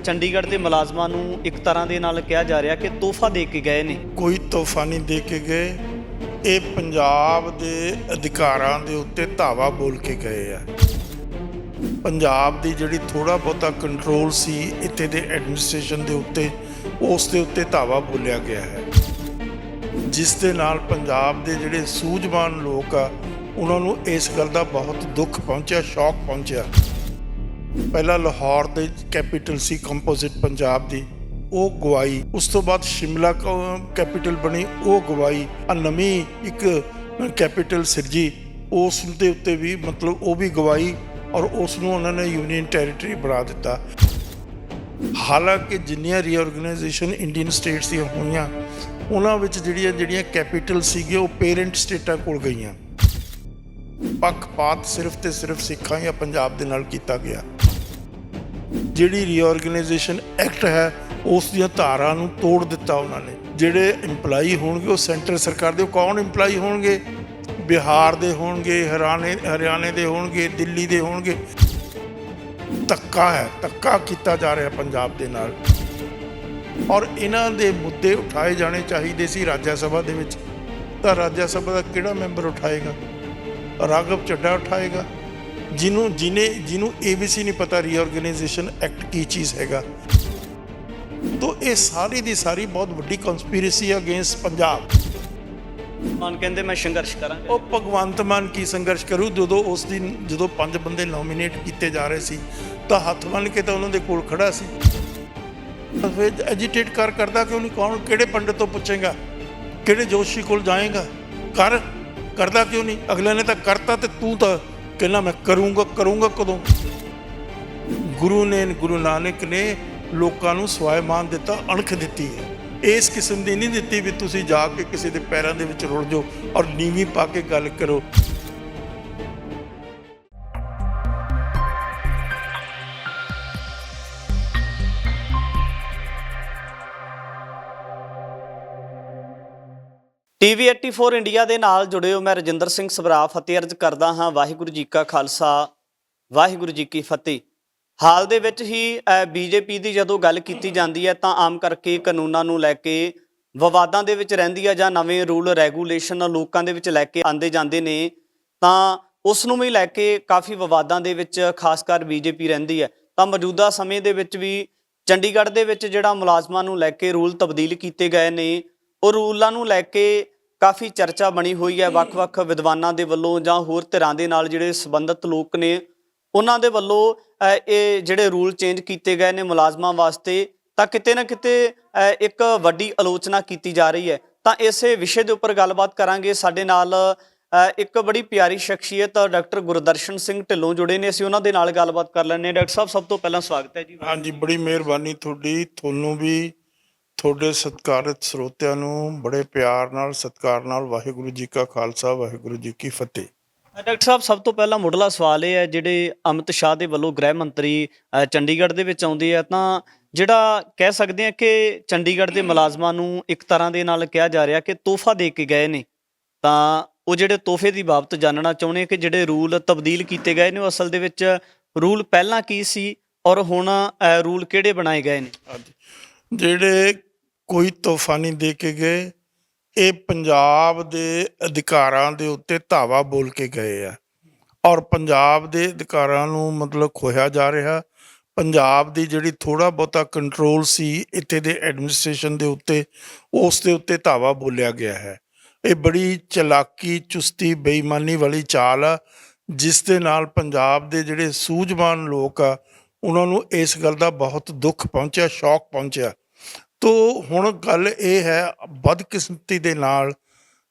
ਚੰਡੀਗੜ੍ਹ ਦੇ ਮੁਲਾਜ਼ਮਾਂ ਨੂੰ ਇੱਕ ਤਰ੍ਹਾਂ ਦੇ ਨਾਲ ਕਿਹਾ ਜਾ ਰਿਹਾ ਕਿ ਤੋਹਫਾ ਦੇ ਕੇ ਗਏ ਨੇ। ਕੋਈ ਤੋਹਫਾ ਨਹੀਂ ਦੇ ਕੇ ਗਏ, ਇਹ ਪੰਜਾਬ ਦੇ ਅਧਿਕਾਰਾਂ ਦੇ ਉੱਤੇ ਧਾਵਾ ਬੋਲ ਕੇ ਗਏ ਆ। ਪੰਜਾਬ ਦੀ ਜਿਹੜੀ ਥੋੜਾ ਬਹੁਤਾ ਕੰਟਰੋਲ ਸੀ ਇੱਥੇ ਦੇ ਐਡਮਿਨਿਸਟ੍ਰੇਸ਼ਨ ਦੇ ਉੱਤੇ, ਉਸ ਦੇ ਉੱਤੇ ਧਾਵਾ ਬੋਲਿਆ ਗਿਆ ਹੈ, ਜਿਸ ਦੇ ਨਾਲ ਪੰਜਾਬ ਦੇ ਜਿਹੜੇ ਸੂਝਵਾਨ ਲੋਕ ਆ ਉਹਨਾਂ ਨੂੰ ਇਸ ਗੱਲ ਦਾ ਬਹੁਤ ਦੁੱਖ ਪਹੁੰਚਿਆ, ਸ਼ੌਕ ਪਹੁੰਚਿਆ। ਪਹਿਲਾਂ ਲਾਹੌਰ ਦੇ ਕੈਪੀਟਲ ਸੀ ਕੰਪੋਜ਼ਿਟ ਪੰਜਾਬ ਦੀ, ਉਹ ਗਵਾਈ। ਉਸ ਤੋਂ ਬਾਅਦ ਸ਼ਿਮਲਾ ਕੈਪੀਟਲ ਬਣੀ, ਉਹ ਗਵਾਈ। ਆ ਨਵੀਂ ਇੱਕ ਕੈਪੀਟਲ ਸਿਰਜੀ, ਉਸ ਦੇ ਉੱਤੇ ਵੀ ਮਤਲਬ ਉਹ ਵੀ ਗਵਾਈ, ਔਰ ਉਸ ਨੂੰ ਉਹਨਾਂ ਨੇ ਯੂਨੀਅਨ ਟੈਰੀਟਰੀ ਬਣਾ ਦਿੱਤਾ। ਹਾਲਾਂਕਿ ਜਿੰਨੀਆਂ ਰੀਆਰਗਨਾਈਜੇਸ਼ਨ ਇੰਡੀਅਨ ਸਟੇਟਸ ਦੀਆਂ ਹੋਈਆਂ, ਉਹਨਾਂ ਵਿੱਚ ਜਿਹੜੀਆਂ ਕੈਪੀਟਲ ਸੀਗੇ ਉਹ ਪੇਰੈਂਟ ਸਟੇਟਾਂ ਕੋਲ ਗਈਆਂ। ਪੱਖਪਾਤ ਸਿਰਫ ਤੇ ਸਿਰਫ ਸਿੱਖਾਂ ਜਾਂ ਪੰਜਾਬ ਦੇ ਨਾਲ ਕੀਤਾ ਗਿਆ। ਜਿਹੜੀ ਰੀਆਰਗਨਾਈਜੇਸ਼ਨ ਐਕਟ ਹੈ ਉਸ ਦੀਆਂ ਧਾਰਾਂ ਨੂੰ ਤੋੜ ਦਿੱਤਾ ਉਹਨਾਂ ਨੇ। ਜਿਹੜੇ EMPLOYE ਹੋਣਗੇ ਉਹ ਸੈਂਟਰ ਸਰਕਾਰ ਦੇ। ਕੌਣ EMPLOYE ਹੋਣਗੇ? ਬਿਹਾਰ ਦੇ ਹੋਣਗੇ, ਹਰਿਆਣੇ ਦੇ ਹੋਣਗੇ, ਦਿੱਲੀ ਦੇ ਹੋਣਗੇ। ਧੱਕਾ ਹੈ, ਧੱਕਾ ਕੀਤਾ ਜਾ ਰਿਹਾ ਪੰਜਾਬ ਦੇ ਨਾਲ। ਔਰ ਇਹਨਾਂ ਦੇ ਮੁੱਦੇ ਉਠਾਏ ਜਾਣੇ ਚਾਹੀਦੇ ਸੀ ਰਾਜ ਸਭਾ ਦੇ ਵਿੱਚ। ਤਾਂ ਰਾਜ ਸਭਾ ਦਾ ਕਿਹੜਾ ਮੈਂਬਰ ਉਠਾਏਗਾ? ਰਾਘਵ ਚੱਡਾ ਉਠਾਏਗਾ, ਜਿਹਨੂੰ ABC ਨਹੀਂ ਪਤਾ ਰੀਆਰਗਨਾਈਜੇਸ਼ਨ ਐਕਟ ਕੀ ਚੀਜ਼ ਹੈਗਾ। ਤੋ ਇਹ ਸਾਰੀ ਦੀ ਸਾਰੀ ਬਹੁਤ ਵੱਡੀ ਕੰਸਪੀਰੇਸੀ ਅਗੇਂਸਟ ਪੰਜਾਬ। ਮਾਨ ਕਹਿੰਦੇ ਮੈਂ ਸੰਘਰਸ਼ ਕਰਾਂਗਾ। ਉਹ ਭਗਵੰਤ ਮਾਨ ਕੀ ਸੰਘਰਸ਼ ਕਰੂ? ਜਦੋਂ 5 ਬੰਦੇ ਨੋਮੀਨੇਟ ਕੀਤੇ ਜਾ ਰਹੇ ਸੀ ਤਾਂ ਹੱਥ ਬੰਨ੍ਹ ਕੇ ਤਾਂ ਉਹਨਾਂ ਦੇ ਕੋਲ ਖੜਾ ਸੀ। ਫਿਰ ਐਜੀਟੇਟ ਕਰਦਾ ਕਿਉਂ ਨਹੀਂ? ਕੌਣ ਕਿਹੜੇ ਪੰਡਤ ਤੋਂ ਪੁੱਛੇਗਾ? ਕਿਹੜੇ ਜੋਸ਼ੀ ਕੋਲ ਜਾਏਗਾ? ਕਰਦਾ ਕਿਉਂ ਨਹੀਂ? ਅਗਲੇ ਨੇ ਤਾਂ ਕਰਤਾ ਤੇ ਤੂੰ ਤਾਂ ਕਹਿੰਦਾ ਮੈਂ ਕਰੂੰਗਾ ਕਦੋਂ? ਗੁਰੂ ਨਾਨਕ ਨੇ ਲੋਕਾਂ ਨੂੰ ਸਵਾਇਮਾਨ ਦਿੱਤਾ, ਅਣਖ ਦਿੱਤੀ ਹੈ। ਇਸ ਕਿਸਮ ਦੀ ਨਹੀਂ ਦਿੱਤੀ ਵੀ ਤੁਸੀਂ ਜਾ ਕੇ ਕਿਸੇ ਦੇ ਪੈਰਾਂ ਦੇ ਵਿੱਚ ਰੁੜ ਜਾਓ ਔਰ ਨੀਵੀਂ ਪਾ ਕੇ ਗੱਲ ਕਰੋ। TV 84 ਇੰਡੀਆ ਦੇ ਨਾਲ ਜੁੜੇ ਹੋ। ਮੈਂ ਰਜਿੰਦਰ ਸਿੰਘ ਸਭਰਾ ਫਤਿਹ ਅਰਜ਼ ਕਰਦਾ ਹਾਂ। ਵਾਹਿਗੁਰੂ ਜੀ ਕਾ ਖਾਲਸਾ, ਵਾਹਿਗੁਰੂ ਜੀ ਕੀ ਫਤਿਹ। ਹਾਲ ਦੇ ਵਿੱਚ ਹੀ BJP ਦੀ ਜਦੋਂ ਗੱਲ ਕੀਤੀ ਜਾਂਦੀ ਹੈ ਤਾਂ ਆਮ ਕਰਕੇ ਕਾਨੂੰਨਾਂ ਨੂੰ ਲੈ ਕੇ ਵਿਵਾਦਾਂ ਦੇ ਵਿੱਚ ਰਹਿੰਦੀ ਹੈ, ਜਾਂ ਨਵੇਂ ਰੂਲ ਰੈਗੂਲੇਸ਼ਨ ਲੋਕਾਂ ਦੇ ਵਿੱਚ ਲੈ ਕੇ ਆਉਂਦੇ ਜਾਂਦੇ ਨੇ, ਤਾਂ ਉਸ ਨੂੰ ਵੀ ਲੈ ਕੇ ਕਾਫੀ ਵਿਵਾਦਾਂ ਦੇ ਵਿੱਚ ਖਾਸ ਕਰ BJP ਰਹਿੰਦੀ ਹੈ। ਤਾਂ ਮੌਜੂਦਾ ਸਮੇਂ ਦੇ ਵਿੱਚ ਵੀ ਚੰਡੀਗੜ੍ਹ ਦੇ ਵਿੱਚ ਜਿਹੜਾ ਮੁਲਾਜ਼ਮਾਂ ਨੂੰ ਲੈ ਕੇ ਰੂਲ ਤਬਦੀਲ ਕੀਤੇ ਗਏ ਨੇ, ਉਹ ਰੂਲਾਂ ਨੂੰ ਲੈ ਕੇ ਕਾਫੀ ਚਰਚਾ ਬਣੀ ਹੋਈ ਹੈ। ਵੱਖ-ਵੱਖ ਵਿਦਵਾਨਾਂ ਦੇ ਵੱਲੋਂ ਜਾਂ ਹੋਰ ਧਿਰਾਂ ਦੇ ਨਾਲ ਜਿਹੜੇ ਸੰਬੰਧਿਤ ਲੋਕ ਨੇ, ਉਹਨਾਂ ਦੇ ਵੱਲੋਂ ਇਹ ਜਿਹੜੇ ਰੂਲ ਚੇਂਜ ਕੀਤੇ ਗਏ ਨੇ ਮੁਲਾਜ਼ਮਾਂ ਵਾਸਤੇ, ਤਾਂ ਕਿਤੇ ਨਾ ਕਿਤੇ ਇੱਕ ਵੱਡੀ ਆਲੋਚਨਾ ਕੀਤੀ ਜਾ ਰਹੀ ਹੈ। ਤਾਂ ਇਸੇ ਵਿਸ਼ੇ ਦੇ ਉੱਪਰ ਗੱਲਬਾਤ ਕਰਾਂਗੇ। ਸਾਡੇ ਨਾਲ ਇੱਕ ਬੜੀ ਪਿਆਰੀ ਸ਼ਖਸੀਅਤ ਡਾਕਟਰ ਗੁਰਦਰਸ਼ਨ ਸਿੰਘ ਢਿੱਲੋਂ ਜੁੜੇ ਨੇ, ਅਸੀਂ ਉਹਨਾਂ ਦੇ ਨਾਲ ਗੱਲਬਾਤ ਕਰ ਲੈਂਦੇ ਹਾਂ। ਡਾਕਟਰ ਸਾਹਿਬ, ਸਭ ਤੋਂ ਪਹਿਲਾਂ ਸਵਾਗਤ ਹੈ ਜੀ। ਹਾਂਜੀ, ਬੜੀ ਮਿਹਰਬਾਨੀ ਤੁਹਾਡੀ। ਤੁਹਾਨੂੰ ਵੀ, ਤੁਹਾਡੇ ਸਤਿਕਾਰਤ ਸਰੋਤਿਆਂ ਨੂੰ ਬੜੇ ਪਿਆਰ ਨਾਲ, ਸਤਿਕਾਰ ਨਾਲ ਵਾਹਿਗੁਰੂ ਜੀ ਕਾ ਖਾਲਸਾ, ਵਾਹਿਗੁਰੂ ਜੀ ਕੀ ਫਤਿਹ। ਡਾਕਟਰ ਸਾਹਿਬ, ਸਭ ਤੋਂ ਪਹਿਲਾਂ ਮੁੱਢਲਾ ਸਵਾਲ ਇਹ ਹੈ, ਜਿਹੜੇ ਅਮਿਤ ਸ਼ਾਹ ਦੇ ਵੱਲੋਂ ਗ੍ਰਹਿ ਮੰਤਰੀ ਚੰਡੀਗੜ੍ਹ ਦੇ ਵਿੱਚ ਆਉਂਦੇ ਆ, ਤਾਂ ਜਿਹੜਾ ਕਹਿ ਸਕਦੇ ਆ ਕਿ ਚੰਡੀਗੜ੍ਹ ਦੇ ਮੁਲਾਜ਼ਮਾਂ ਨੂੰ ਇੱਕ ਤਰ੍ਹਾਂ ਦੇ ਨਾਲ ਕਿਹਾ ਜਾ ਰਿਹਾ ਕਿ ਤੋਹਫਾ ਦੇ ਕੇ ਗਏ ਨੇ, ਤਾਂ ਉਹ ਜਿਹੜੇ ਤੋਹਫੇ ਦੀ ਬਾਬਤ ਜਾਣਨਾ ਚਾਹੁੰਦੇ ਕਿ ਜਿਹੜੇ ਰੂਲ ਤਬਦੀਲ ਕੀਤੇ ਗਏ ਨੇ ਉਹ ਅਸਲ ਦੇ ਵਿੱਚ ਰੂਲ ਪਹਿਲਾਂ ਕੀ ਸੀ ਔਰ ਹੁਣ ਰੂਲ ਕਿਹੜੇ ਬਣਾਏ ਗਏ ਨੇ? ਜਿਹੜੇ ਕੋਈ ਤੋਹਫਾ ਨਹੀਂ ਦੇ ਕੇ ਗਏ, ਇਹ ਪੰਜਾਬ ਦੇ ਅਧਿਕਾਰਾਂ ਦੇ ਉੱਤੇ ਧਾਵਾ ਬੋਲ ਕੇ ਗਏ ਆ, ਔਰ ਪੰਜਾਬ ਦੇ ਅਧਿਕਾਰਾਂ ਨੂੰ ਮਤਲਬ ਖੋਹਿਆ ਜਾ ਰਿਹਾ। ਪੰਜਾਬ ਦੀ ਜਿਹੜੀ ਥੋੜਾ ਬਹੁਤਾ ਕੰਟਰੋਲ ਸੀ ਇੱਥੇ ਦੇ ਐਡਮਿਨਿਸਟ੍ਰੇਸ਼ਨ ਦੇ ਉੱਤੇ, ਉਸ ਦੇ ਉੱਤੇ ਧਾਵਾ ਬੋਲਿਆ ਗਿਆ ਹੈ। ਇਹ ਬੜੀ ਚਲਾਕੀ, ਚੁਸਤੀ, ਬੇਈਮਾਨੀ ਵਾਲੀ ਚਾਲ ਆ, ਜਿਸ ਦੇ ਨਾਲ ਪੰਜਾਬ ਦੇ ਜਿਹੜੇ ਸੂਝਵਾਨ ਲੋਕ ਆ ਉਹਨਾਂ ਨੂੰ ਇਸ ਗੱਲ ਦਾ ਬਹੁਤ ਦੁੱਖ ਪਹੁੰਚਿਆ, ਸ਼ੌਕ ਪਹੁੰਚਿਆ। ਤੋ ਹੁਣ ਗੱਲ ਇਹ ਹੈ, ਬਦਕਿਸਮਤੀ ਦੇ ਨਾਲ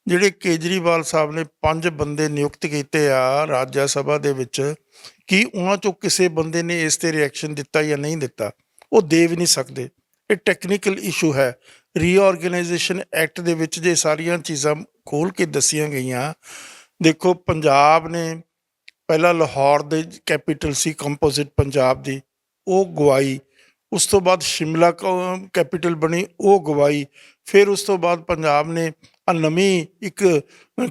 ਜਿਹੜੇ ਕੇਜਰੀਵਾਲ ਸਾਹਿਬ ਨੇ 5 ਬੰਦੇ ਨਿਯੁਕਤ ਕੀਤੇ ਆ ਰਾਜ ਸਭਾ ਦੇ ਵਿੱਚ, ਕਿ ਉਹਨਾਂ 'ਚੋਂ ਕਿਸੇ ਬੰਦੇ ਨੇ ਇਸ 'ਤੇ ਰਿਐਕਸ਼ਨ ਦਿੱਤਾ ਜਾਂ ਨਹੀਂ ਦਿੱਤਾ? ਉਹ ਦੇ ਵੀ ਨਹੀਂ ਸਕਦੇ। ਇਹ ਟੈਕਨੀਕਲ ਇਸ਼ੂ ਹੈ। ਰੀਆਰਗਨਾਈਜੇਸ਼ਨ ਐਕਟ ਦੇ ਵਿੱਚ ਜੇ ਸਾਰੀਆਂ ਚੀਜ਼ਾਂ ਖੋਲ੍ਹ ਕੇ ਦੱਸੀਆਂ ਗਈਆਂ। ਦੇਖੋ, ਪੰਜਾਬ ਨੇ ਪਹਿਲਾਂ ਲਾਹੌਰ ਦੇ ਕੈਪੀਟਲ ਸੀ ਕੰਪੋਜ਼ਿਟ ਪੰਜਾਬ ਦੀ, ਉਹ ਗਵਾਈ। ਉਸ ਤੋਂ ਬਾਅਦ ਸ਼ਿਮਲਾ ਕੈਪੀਟਲ ਬਣੀ, ਉਹ ਗਵਾਈ। ਫਿਰ ਉਸ ਤੋਂ ਬਾਅਦ ਪੰਜਾਬ ਨੇ ਨਵੀਂ ਇੱਕ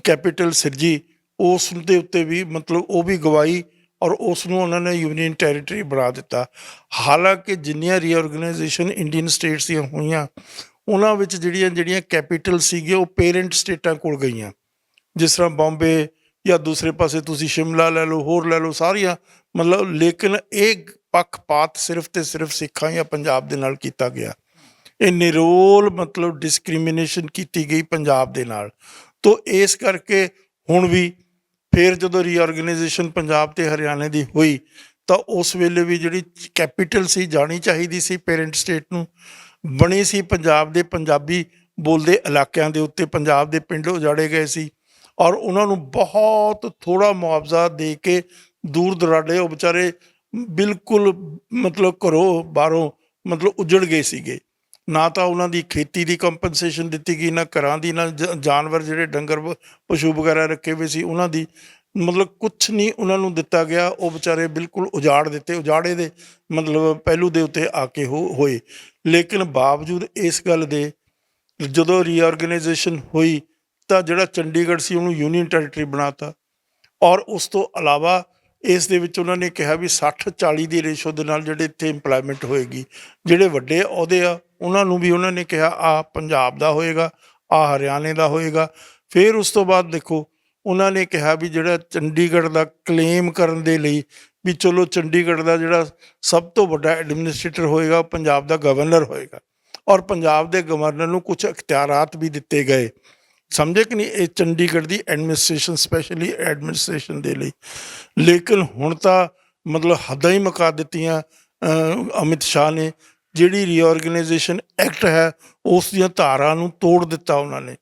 ਕੈਪੀਟਲ ਸਿਰਜੀ, ਉਸ ਦੇ ਉੱਤੇ ਵੀ ਮਤਲਬ ਉਹ ਵੀ ਗਵਾਈ, ਔਰ ਉਸ ਨੂੰ ਉਹਨਾਂ ਨੇ ਯੂਨੀਅਨ ਟੈਰੀਟਰੀ ਬਣਾ ਦਿੱਤਾ। ਹਾਲਾਂਕਿ ਜਿੰਨੀਆਂ ਰੀਆਰਗਨਾਈਜੇਸ਼ਨ ਇੰਡੀਅਨ ਸਟੇਟਸ ਦੀਆਂ ਹੋਈਆਂ ਉਹਨਾਂ ਵਿੱਚ ਜਿਹੜੀਆਂ ਕੈਪੀਟਲ ਸੀਗੇ ਉਹ ਪੇਰੈਂਟ ਸਟੇਟਾਂ ਕੋਲ ਗਈਆਂ, ਜਿਸ ਤਰ੍ਹਾਂ ਬੰਬੇ ਜਾਂ ਦੂਸਰੇ ਪਾਸੇ ਤੁਸੀਂ ਸ਼ਿਮਲਾ ਲੈ ਲਓ, ਹੋਰ ਲੈ ਲਓ, ਸਾਰੀਆਂ ਮਤਲਬ। ਲੇਕਿਨ ਇਹ ਪੱਖਪਾਤ ਸਿਰਫ ਤੇ ਸਿਰਫ ਸਿੱਖਾਂ ਜਾਂ ਪੰਜਾਬ ਦੇ ਨਾਲ ਕੀਤਾ ਗਿਆ। ਇਹ ਨਿਰੋਲ ਮਤਲਬ ਡਿਸਕ੍ਰਿਮੀਨੇਸ਼ਨ ਕੀਤੀ ਗਈ ਪੰਜਾਬ ਦੇ ਨਾਲ। ਤੋ ਇਸ ਕਰਕੇ ਹੁਣ ਵੀ ਫਿਰ ਜਦੋਂ ਰੀਆਰਗਨਾਈਜੇਸ਼ਨ ਪੰਜਾਬ ਤੇ ਹਰਿਆਣੇ ਦੀ ਹੋਈ ਤਾਂ ਉਸ ਵੇਲੇ ਵੀ ਜਿਹੜੀ ਕੈਪੀਟਲ ਸੀ ਜਾਣੀ ਚਾਹੀਦੀ ਸੀ ਪੇਰੈਂਟ ਸਟੇਟ ਨੂੰ, ਬਣੀ ਸੀ ਪੰਜਾਬ ਦੇ ਪੰਜਾਬੀ ਬੋਲਦੇ ਇਲਾਕਿਆਂ ਦੇ ਉੱਤੇ। ਪੰਜਾਬ ਦੇ ਪਿੰਡ ਉਜਾੜੇ ਗਏ ਸੀ ਔਰ ਉਹਨਾਂ ਨੂੰ ਬਹੁਤ ਥੋੜ੍ਹਾ ਮੁਆਵਜ਼ਾ ਦੇ ਕੇ ਦੂਰ ਦੁਰਾਡੇ ਉਹ ਵਿਚਾਰੇ ਬਿਲਕੁਲ ਮਤਲਬ ਘਰੋਂ ਬਾਹਰੋਂ ਮਤਲਬ ਉਜੜ ਗਏ ਸੀਗੇ। ਨਾ ਤਾਂ ਉਹਨਾਂ ਦੀ ਖੇਤੀ ਦੀ ਕੰਪਨਸੇਸ਼ਨ ਦਿੱਤੀ ਗਈ, ਨਾ ਘਰਾਂ ਦੀ, ਨਾ ਜਾਨਵਰ ਜਿਹੜੇ ਡੰਗਰ ਪਸ਼ੂ ਵਗੈਰਾ ਰੱਖੇ ਹੋਏ ਸੀ ਉਹਨਾਂ ਦੀ, ਮਤਲਬ ਕੁਛ ਨਹੀਂ ਉਹਨਾਂ ਨੂੰ ਦਿੱਤਾ ਗਿਆ। ਉਹ ਵਿਚਾਰੇ ਬਿਲਕੁਲ ਉਜਾੜ ਦਿੱਤੇ, ਉਜਾੜੇ ਦੇ ਮਤਲਬ ਪਹਿਲੂ ਦੇ ਉੱਤੇ ਆ ਕੇ ਹੋਏ। ਲੇਕਿਨ ਬਾਵਜੂਦ ਇਸ ਗੱਲ ਦੇ ਜਦੋਂ ਰੀਆਰਗਨਾਈਜੇਸ਼ਨ ਹੋਈ ਤਾਂ ਜਿਹੜਾ ਚੰਡੀਗੜ੍ਹ ਸੀ ਉਹਨੂੰ ਯੂਨੀਅਨ ਟੈਰੀਟਰੀ ਬਣਾਤਾ। ਔਰ ਉਸ ਤੋਂ ਇਲਾਵਾ ਇਸ ਦੇ ਵਿੱਚ ਉਹਨਾਂ ਨੇ ਕਿਹਾ ਵੀ 60-40 ਦੀ ਰੇਸ਼ੋ ਦੇ ਨਾਲ ਜਿਹੜੇ ਇੱਥੇ ਇੰਪਲਾਇਮੈਂਟ ਹੋਏਗੀ, ਜਿਹੜੇ ਵੱਡੇ ਅਹੁਦੇ ਆ ਉਹਨਾਂ ਨੂੰ ਵੀ ਉਹਨਾਂ ਨੇ ਕਿਹਾ ਆਹ ਪੰਜਾਬ ਦਾ ਹੋਏਗਾ, ਆਹ ਹਰਿਆਣੇ ਦਾ ਹੋਏਗਾ। ਫਿਰ ਉਸ ਤੋਂ ਬਾਅਦ ਦੇਖੋ ਉਹਨਾਂ ਨੇ ਕਿਹਾ ਵੀ ਜਿਹੜਾ ਚੰਡੀਗੜ੍ਹ ਦਾ ਕਲੇਮ ਕਰਨ ਦੇ ਲਈ ਵੀ ਚਲੋ ਚੰਡੀਗੜ੍ਹ ਦਾ ਜਿਹੜਾ ਸਭ ਤੋਂ ਵੱਡਾ ਐਡਮਿਨਿਸਟ੍ਰੇਟਰ ਹੋਏਗਾ ਉਹ ਪੰਜਾਬ ਦਾ ਗਵਰਨਰ ਹੋਏਗਾ, ਔਰ ਪੰਜਾਬ ਦੇ ਗਵਰਨਰ ਨੂੰ ਕੁਝ ਅਖਤਿਆਰਾਤ ਵੀ ਦਿੱਤੇ ਗਏ। ਸਮਝੇ ਕਿ ਨਹੀਂ, ਇਹ ਚੰਡੀਗੜ੍ਹ ਦੀ ਐਡਮਿਨਿਸਟ੍ਰੇਸ਼ਨ ਸਪੈਸ਼ਲੀ ਐਡਮਿਨਿਸਟ੍ਰੇਸ਼ਨ ਦੇ ਲਈ। ਲੇਕਿਨ ਹੁਣ ਤਾਂ ਮਤਲਬ ਹੱਦਾਂ ਹੀ ਮੁਕਾ ਦਿੱਤੀਆਂ ਅਮਿਤ ਸ਼ਾਹ ਨੇ। ਜਿਹੜੀ ਰੀਆਰਗਨਾਈਜੇਸ਼ਨ ਐਕਟ ਹੈ ਉਸ ਦੀਆਂ ਧਾਰਾ ਨੂੰ ਤੋੜ ਦਿੱਤਾ ਉਹਨਾਂ ਨੇ।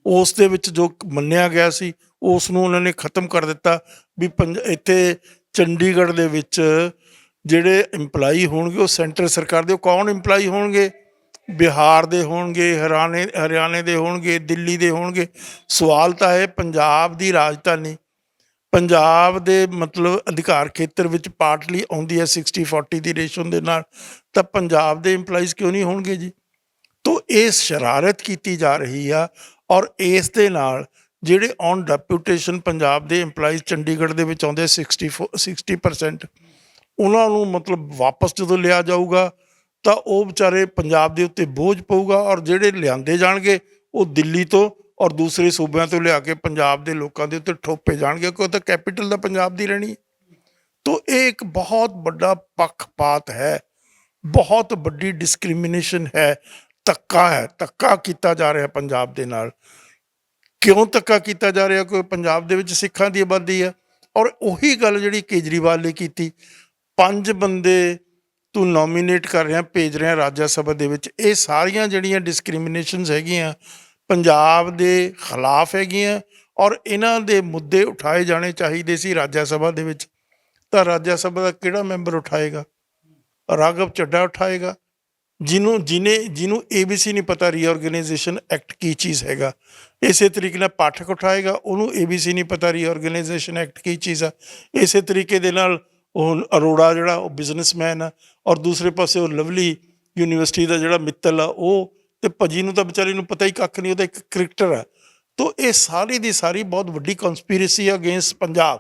ਉਸ ਦੇ ਵਿੱਚ ਜੋ ਮੰਨਿਆ ਗਿਆ ਸੀ ਉਸ ਨੂੰ ਉਹਨਾਂ ਨੇ ਖ਼ਤਮ ਕਰ ਦਿੱਤਾ ਵੀ ਇੱਥੇ ਚੰਡੀਗੜ੍ਹ ਦੇ ਵਿੱਚ ਜਿਹੜੇ ਇੰਪਲਾਈ ਹੋਣਗੇ ਉਹ ਸੈਂਟਰ ਸਰਕਾਰ ਦੇ। ਉਹ ਕੌਣ ਇੰਪਲਾਈ ਹੋਣਗੇ? ਬਿਹਾਰ ਦੇ ਹੋਣਗੇ, ਹਰਿਆਣੇ ਦੇ ਹੋਣਗੇ, ਦਿੱਲੀ ਦੇ ਹੋਣਗੇ। ਸਵਾਲ ਤਾਂ ਹੈ ਪੰਜਾਬ ਦੀ ਰਾਜਧਾਨੀ ਪੰਜਾਬ ਦੇ ਮਤਲਬ ਅਧਿਕਾਰ ਖੇਤਰ ਵਿੱਚ ਪਾਰਟਲੀ ਆਉਂਦੀ ਹੈ 60-40 ਦੀ ਰੇਸ਼ੋ ਦੇ ਨਾਲ, ਤਾਂ ਪੰਜਾਬ ਦੇ ਇੰਪਲਾਈਜ਼ ਕਿਉਂ ਨਹੀਂ ਹੋਣਗੇ ਜੀ? ਤੋ ਇਹ ਸ਼ਰਾਰਤ ਕੀਤੀ ਜਾ ਰਹੀ ਆ। ਔਰ ਇਸ ਦੇ ਨਾਲ ਜਿਹੜੇ ਔਨ ਡੈਪੂਟੇਸ਼ਨ ਪੰਜਾਬ ਦੇ ਇੰਪਲਾਈਜ਼ ਚੰਡੀਗੜ੍ਹ ਦੇ ਵਿੱਚ ਆਉਂਦੇ 60% ਉਹਨਾਂ ਨੂੰ ਮਤਲਬ ਵਾਪਸ ਜਦੋਂ ਲਿਆ ਜਾਊਗਾ ਤਾਂ ਉਹ ਵਿਚਾਰੇ ਪੰਜਾਬ ਦੇ ਉੱਤੇ ਬੋਝ ਪਊਗਾ। ਔਰ ਜਿਹੜੇ ਲਿਆਂਦੇ ਜਾਣਗੇ ਉਹ ਦਿੱਲੀ ਤੋਂ ਔਰ ਦੂਸਰੇ ਸੂਬਿਆਂ ਤੋਂ ਲਿਆ ਕੇ ਪੰਜਾਬ ਦੇ ਲੋਕਾਂ ਦੇ ਉੱਤੇ ਠੋਪੇ ਜਾਣਗੇ, ਕਿਉਂ ਤਾਂ ਕੈਪੀਟਲ ਦਾ ਪੰਜਾਬ ਦੀ ਰਹਿਣੀ। ਤੋ ਇਹ ਇੱਕ ਬਹੁਤ ਵੱਡਾ ਪੱਖਪਾਤ ਹੈ, ਬਹੁਤ ਵੱਡੀ ਡਿਸਕ੍ਰਿਮੀਨੇਸ਼ਨ ਹੈ, ਧੱਕਾ ਕੀਤਾ ਜਾ ਰਿਹਾ ਪੰਜਾਬ ਦੇ ਨਾਲ। ਕਿਉਂ ਧੱਕਾ ਕੀਤਾ ਜਾ ਰਿਹਾ? ਕਿਉਂਕਿ ਪੰਜਾਬ ਦੇ ਵਿੱਚ ਸਿੱਖਾਂ ਦੀ ਆਬਾਦੀ ਹੈ। ਔਰ ਉਹੀ ਗੱਲ ਜਿਹੜੀ ਕੇਜਰੀਵਾਲ ਨੇ ਕੀਤੀ, 5 ਬੰਦੇ ਤੂੰ ਨੋਮੀਨੇਟ ਕਰ ਰਿਹਾ, ਭੇਜ ਰਿਹਾ ਰਾਜ ਸਭਾ ਦੇ ਵਿੱਚ, ਇਹ ਸਾਰੀਆਂ ਜਿਹੜੀਆਂ ਡਿਸਕ੍ਰਿਮੀਨੇਸ਼ਨਸ ਹੈਗੀਆਂ ਪੰਜਾਬ ਦੇ ਖਿਲਾਫ ਹੈਗੀਆਂ। ਔਰ ਇਹਨਾਂ ਦੇ ਮੁੱਦੇ ਉਠਾਏ ਜਾਣੇ ਚਾਹੀਦੇ ਸੀ ਰਾਜ ਸਭਾ ਦੇ ਵਿੱਚ। ਤਾਂ ਰਾਜ ਸਭਾ ਦਾ ਕਿਹੜਾ ਮੈਂਬਰ ਉਠਾਏਗਾ? ਰਾਘਵ ਚੱਡਾ ਉਠਾਏਗਾ, ਜਿਹਨੂੰ ABC ਨਹੀਂ ਪਤਾ ਰੀਆਰਗਨਾਈਜੇਸ਼ਨ ਐਕਟ ਕੀ ਚੀਜ਼ ਹੈਗਾ। ਇਸੇ ਤਰੀਕੇ ਨਾਲ ਪਾਠਕ ਉਠਾਏਗਾ, ਉਹਨੂੰ ABC ਨਹੀਂ ਪਤਾ ਰੀਆਰਗਨਾਈਜੇਸ਼ਨ ਐਕਟ ਕੀ ਚੀਜ਼ ਆ। ਇਸੇ ਤਰੀਕੇ ਦੇ ਨਾਲ ਉਹ ਅਰੋੜਾ ਜਿਹੜਾ ਉਹ ਬਿਜ਼ਨਸਮੈਨ ਆ, ਔਰ ਦੂਸਰੇ ਪਾਸੇ ਉਹ ਲਵਲੀ ਯੂਨੀਵਰਸਿਟੀ ਦਾ ਜਿਹੜਾ ਮਿੱਤਲ ਆ ਉਹ, ਤੇ ਭੱਜੀ ਨੂੰ ਤਾਂ ਵਿਚਾਰੀ ਨੂੰ ਪਤਾ ਹੀ ਕੱਖ ਨਹੀਂ, ਉਹਦਾ ਇੱਕ ਕ੍ਰਿਕਟਰ ਆ। ਤੋ ਇਹ ਸਾਰੀ ਦੀ ਸਾਰੀ ਬਹੁਤ ਵੱਡੀ ਕੰਸਪੀਰੇਸੀ ਅਗੇਂਸਟ ਪੰਜਾਬ।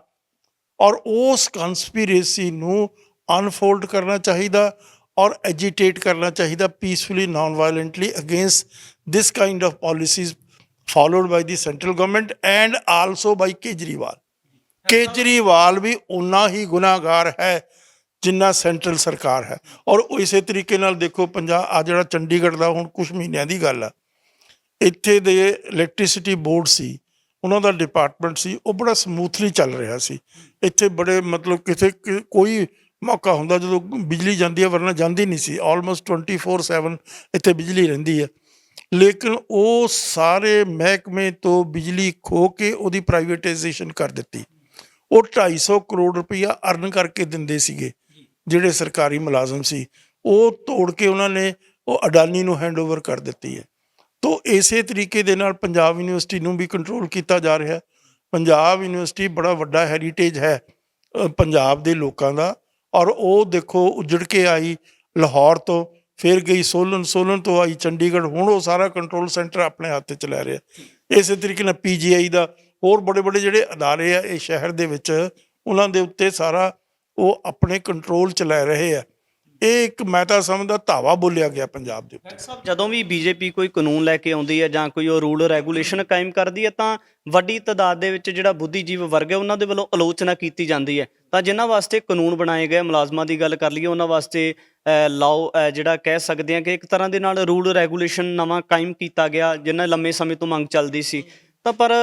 ਔਰ ਉਸ ਕੰਸਪੀਰੇਸੀ ਨੂੰ ਅਨਫੋਲਡ ਕਰਨਾ ਚਾਹੀਦਾ ਔਰ ਐਜੀਟੇਟ ਕਰਨਾ ਚਾਹੀਦਾ peacefully, non violently against this kind of policies followed by the central government and also by Kejriwal. Kejriwal भी उन्ना ही गुनाहगार है जिन्ना सेंट्रल सरकार है। और इसे तरीके नाल देखो पंजाब आ जिहड़ा चंडीगढ़ का हुण कुछ महीनों की गल आ, इत्थे दे इलैक्ट्रिसिटी बोर्ड सी, उन्हों का डिपार्टमेंट सी, वो बड़ा समूथली चल रहा सी। इत्थे बड़े मतलब किते कोई मौका हुंदा जो बिजली जाती है, वरना जाती नहीं सी। ऑलमोस्ट 24/7 इत्थे बिजली रहिंदी है। लेकिन वो सारे महकमे तो बिजली खो के उहदी प्राइवेटाइजेशन कर दित्ती। वो 250 करोड़ रुपया अर्न करके दिंदे सीगे जिहड़े सरकारी मुलाजम सी, वो तोड़ के उन्होंने वो अडानी नूं हैंडओवर कर दित्ती है। तो इसे तरीके दे नाल पंजाब यूनिवर्सिटी नूं भी कंट्रोल किया जा रहा है। पंजाब यूनिवर्सिटी बड़ा वड्डा हैरीटेज है पंजाब दे लोकां दा। और वो देखो उजड़ के आई लाहौर तो, फिर गई सोलन, सोलन तो आई चंडीगढ़, हुण वो सारा कंट्रोल सेंटर अपने हत्थ च लै रहा। इस तरीके नाल PGI दा होर बड़े बड़े जिहड़े अदारे आ इस शहर दे विच, उन्हां दे उत्ते सारा ਉਹ ਆਪਣੇ ਕੰਟਰੋਲ 'ਚ ਲੈ ਰਹੇ ਆ। ਇਹ ਇੱਕ ਮੈਂ ਤਾਂ ਸਮਝਦਾ ਧਾਵਾ ਬੋਲਿਆ ਗਿਆ ਪੰਜਾਬ ਦੇ ਉੱਤੇ। ਸਾਹਿਬ ਜਦੋਂ ਵੀ ਬੀਜੇਪੀ ਕੋਈ ਕਾਨੂੰਨ ਲੈ ਕੇ ਆਉਂਦੀ ਹੈ ਜਾਂ ਕੋਈ ਉਹ ਰੂਲ ਰੈਗੂਲੇਸ਼ਨ ਕਾਇਮ ਕਰਦੀ ਹੈ ਤਾਂ ਵੱਡੀ ਤਾਦਾਦ ਦੇ ਵਿੱਚ ਜਿਹੜਾ ਬੁੱਧੀਜੀਵ ਵਰਗ ਹੈ ਉਹਨਾਂ ਦੇ ਵੱਲੋਂ ਆਲੋਚਨਾ ਕੀਤੀ ਜਾਂਦੀ ਹੈ। ਤਾਂ ਜਿਨ੍ਹਾਂ ਵਾਸਤੇ ਕਾਨੂੰਨ ਬਣਾਏ ਗਏ, ਮੁਲਾਜ਼ਮਾਂ ਦੀ ਗੱਲ ਕਰ ਲਈਏ, ਉਹਨਾਂ ਵਾਸਤੇ ਲਾਓ ਜਿਹੜਾ ਕਹਿ ਸਕਦੇ ਹਾਂ ਕਿ ਇੱਕ ਤਰ੍ਹਾਂ ਦੇ ਨਾਲ ਰੂਲ ਰੈਗੂਲੇਸ਼ਨ ਨਵਾਂ ਕਾਇਮ ਕੀਤਾ ਗਿਆ ਜਿਨ੍ਹਾਂ ਲੰਮੇ ਸਮੇਂ ਤੋਂ ਮੰਗ ਚੱਲਦੀ ਸੀ। ਤਾਂ ਪਰ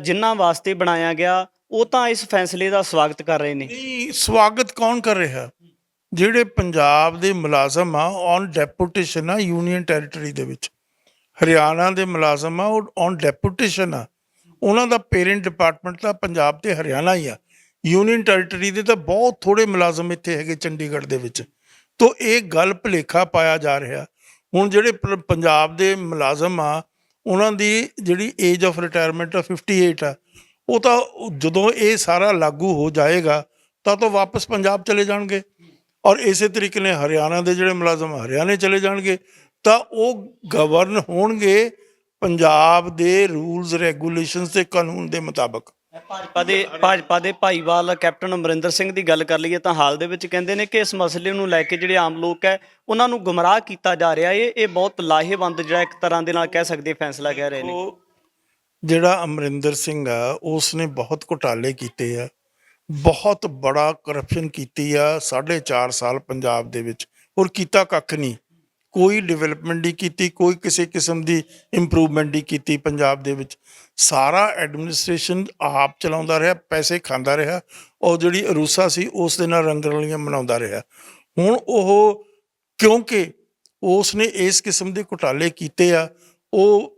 ਜਿਨ੍ਹਾਂ ਵਾਸਤੇ ਬਣਾਇਆ ਗਿਆ ਉਹ ਤਾਂ ਇਸ ਫੈਸਲੇ ਦਾ ਸਵਾਗਤ ਕਰ ਰਹੇ ਨੇ। ਨਹੀਂ, ਸਵਾਗਤ ਕੌਣ ਕਰ ਰਿਹਾ? ਜਿਹੜੇ ਪੰਜਾਬ ਦੇ ਮੁਲਾਜ਼ਮ ਆ ਔਨ ਡੈਪੂਟੇਸ਼ਨ ਆ ਯੂਨੀਅਨ ਟੈਰੀਟਰੀ ਦੇ ਵਿੱਚ, ਹਰਿਆਣਾ ਦੇ ਮੁਲਾਜ਼ਮ ਆ ਉਹ ਔਨ ਡੈਪੂਟੇਸ਼ਨ ਆ, ਉਹਨਾਂ ਦਾ ਪੇਰੈਂਟ ਡਿਪਾਰਟਮੈਂਟ ਤਾਂ ਪੰਜਾਬ ਤੇ ਹਰਿਆਣਾ ਹੀ ਆ। ਯੂਨੀਅਨ ਟੈਰੀਟਰੀ ਦੇ ਤਾਂ ਬਹੁਤ ਥੋੜ੍ਹੇ ਮੁਲਾਜ਼ਮ ਇੱਥੇ ਹੈਗੇ ਚੰਡੀਗੜ੍ਹ ਦੇ ਵਿੱਚ। ਤੋ ਇਹ ਗੱਲ ਭੁਲੇਖਾ ਪਾਇਆ ਜਾ ਰਿਹਾ। ਹੁਣ ਜਿਹੜੇ ਪੰਜਾਬ ਦੇ ਮੁਲਾਜ਼ਮ ਆ ਉਹਨਾਂ ਦੀ ਜਿਹੜੀ ਏਜ ਆਫ ਰਿਟਾਇਰਮੈਂਟ ਆ 58 ਆ, ਉਹ ਤਾਂ ਜਦੋਂ ਇਹ ਸਾਰਾ ਲਾਗੂ ਹੋ ਜਾਏਗਾ ਤਾਂ ਵਾਪਸ ਪੰਜਾਬ ਚਲੇ ਜਾਣਗੇ। ਔਰ ਇਸੇ ਤਰੀਕੇ ਨਾਲ ਹਰਿਆਣਾ ਦੇ ਜਿਹੜੇ ਮੁਲਾਜ਼ਮ ਹਰਿਆਣੇ ਚਲੇ ਜਾਣਗੇ ਤਾਂ ਉਹ ਗਵਰਨ ਹੋਣਗੇ ਪੰਜਾਬ ਦੇ ਰੂਲਸ ਰੈਗੂਲੇਸ਼ਨਸ ਤੇ ਕਾਨੂੰਨ ਦੇ ਮੁਤਾਬਕ। ਭਾਜਪਾ ਦੇ ਭਾਈਵਾਲ ਕੈਪਟਨ ਅਮਰਿੰਦਰ ਸਿੰਘ ਦੀ ਗੱਲ ਕਰ ਲਈਏ ਤਾਂ ਹਾਲ ਦੇ ਵਿੱਚ ਕਹਿੰਦੇ ਨੇ ਕਿ ਇਸ ਮਸਲੇ ਨੂੰ ਲੈ ਕੇ ਜਿਹੜੇ ਆਮ ਲੋਕ ਹੈ ਉਹਨਾਂ ਨੂੰ ਗੁੰਮਰਾਹ ਕੀਤਾ ਜਾ ਰਿਹਾ। ਇਹ ਬਹੁਤ ਲਾਹੇਵੰਦ ਜਿਹੜਾ ਇੱਕ ਤਰ੍ਹਾਂ ਦੇ ਨਾਲ ਕਹਿ ਸਕਦੇ ਫੈਸਲਾ ਕਹਿ ਰਹੇ ਨੇ। ਜਿਹੜਾ ਅਮਰਿੰਦਰ ਸਿੰਘ ਆ ਉਸਨੇ ਬਹੁਤ ਘੁਟਾਲੇ ਕੀਤੇ ਆ, ਬਹੁਤ ਬੜਾ ਕਰਪਸ਼ਨ ਕੀਤੀ ਆ 4.5 ਸਾਲ ਪੰਜਾਬ ਦੇ ਵਿੱਚ, ਔਰ ਕੀਤਾ ਕੱਖ ਨਹੀਂ। ਕੋਈ ਡਿਵੈਲਪਮੈਂਟ ਨਹੀਂ ਕੀਤੀ, ਕੋਈ ਕਿਸੇ ਕਿਸਮ ਦੀ ਇੰਪਰੂਵਮੈਂਟ ਨਹੀਂ ਕੀਤੀ ਪੰਜਾਬ ਦੇ ਵਿੱਚ। ਸਾਰਾ ਐਡਮਿਨਿਸਟ੍ਰੇਸ਼ਨ ਆਪ ਚਲਾਉਂਦਾ ਰਿਹਾ, ਪੈਸੇ ਖਾਂਦਾ ਰਿਹਾ, ਔਰ ਜਿਹੜੀ ਅਰੂਸਾ ਸੀ ਉਸ ਦੇ ਨਾਲ ਰੰਗਰਲੀਆਂ ਮਨਾਉਂਦਾ ਰਿਹਾ। ਹੁਣ ਉਹ ਕਿਉਂਕਿ ਉਸ ਨੇ ਇਸ ਕਿਸਮ ਦੇ ਘੁਟਾਲੇ ਕੀਤੇ ਆ, ਉਹ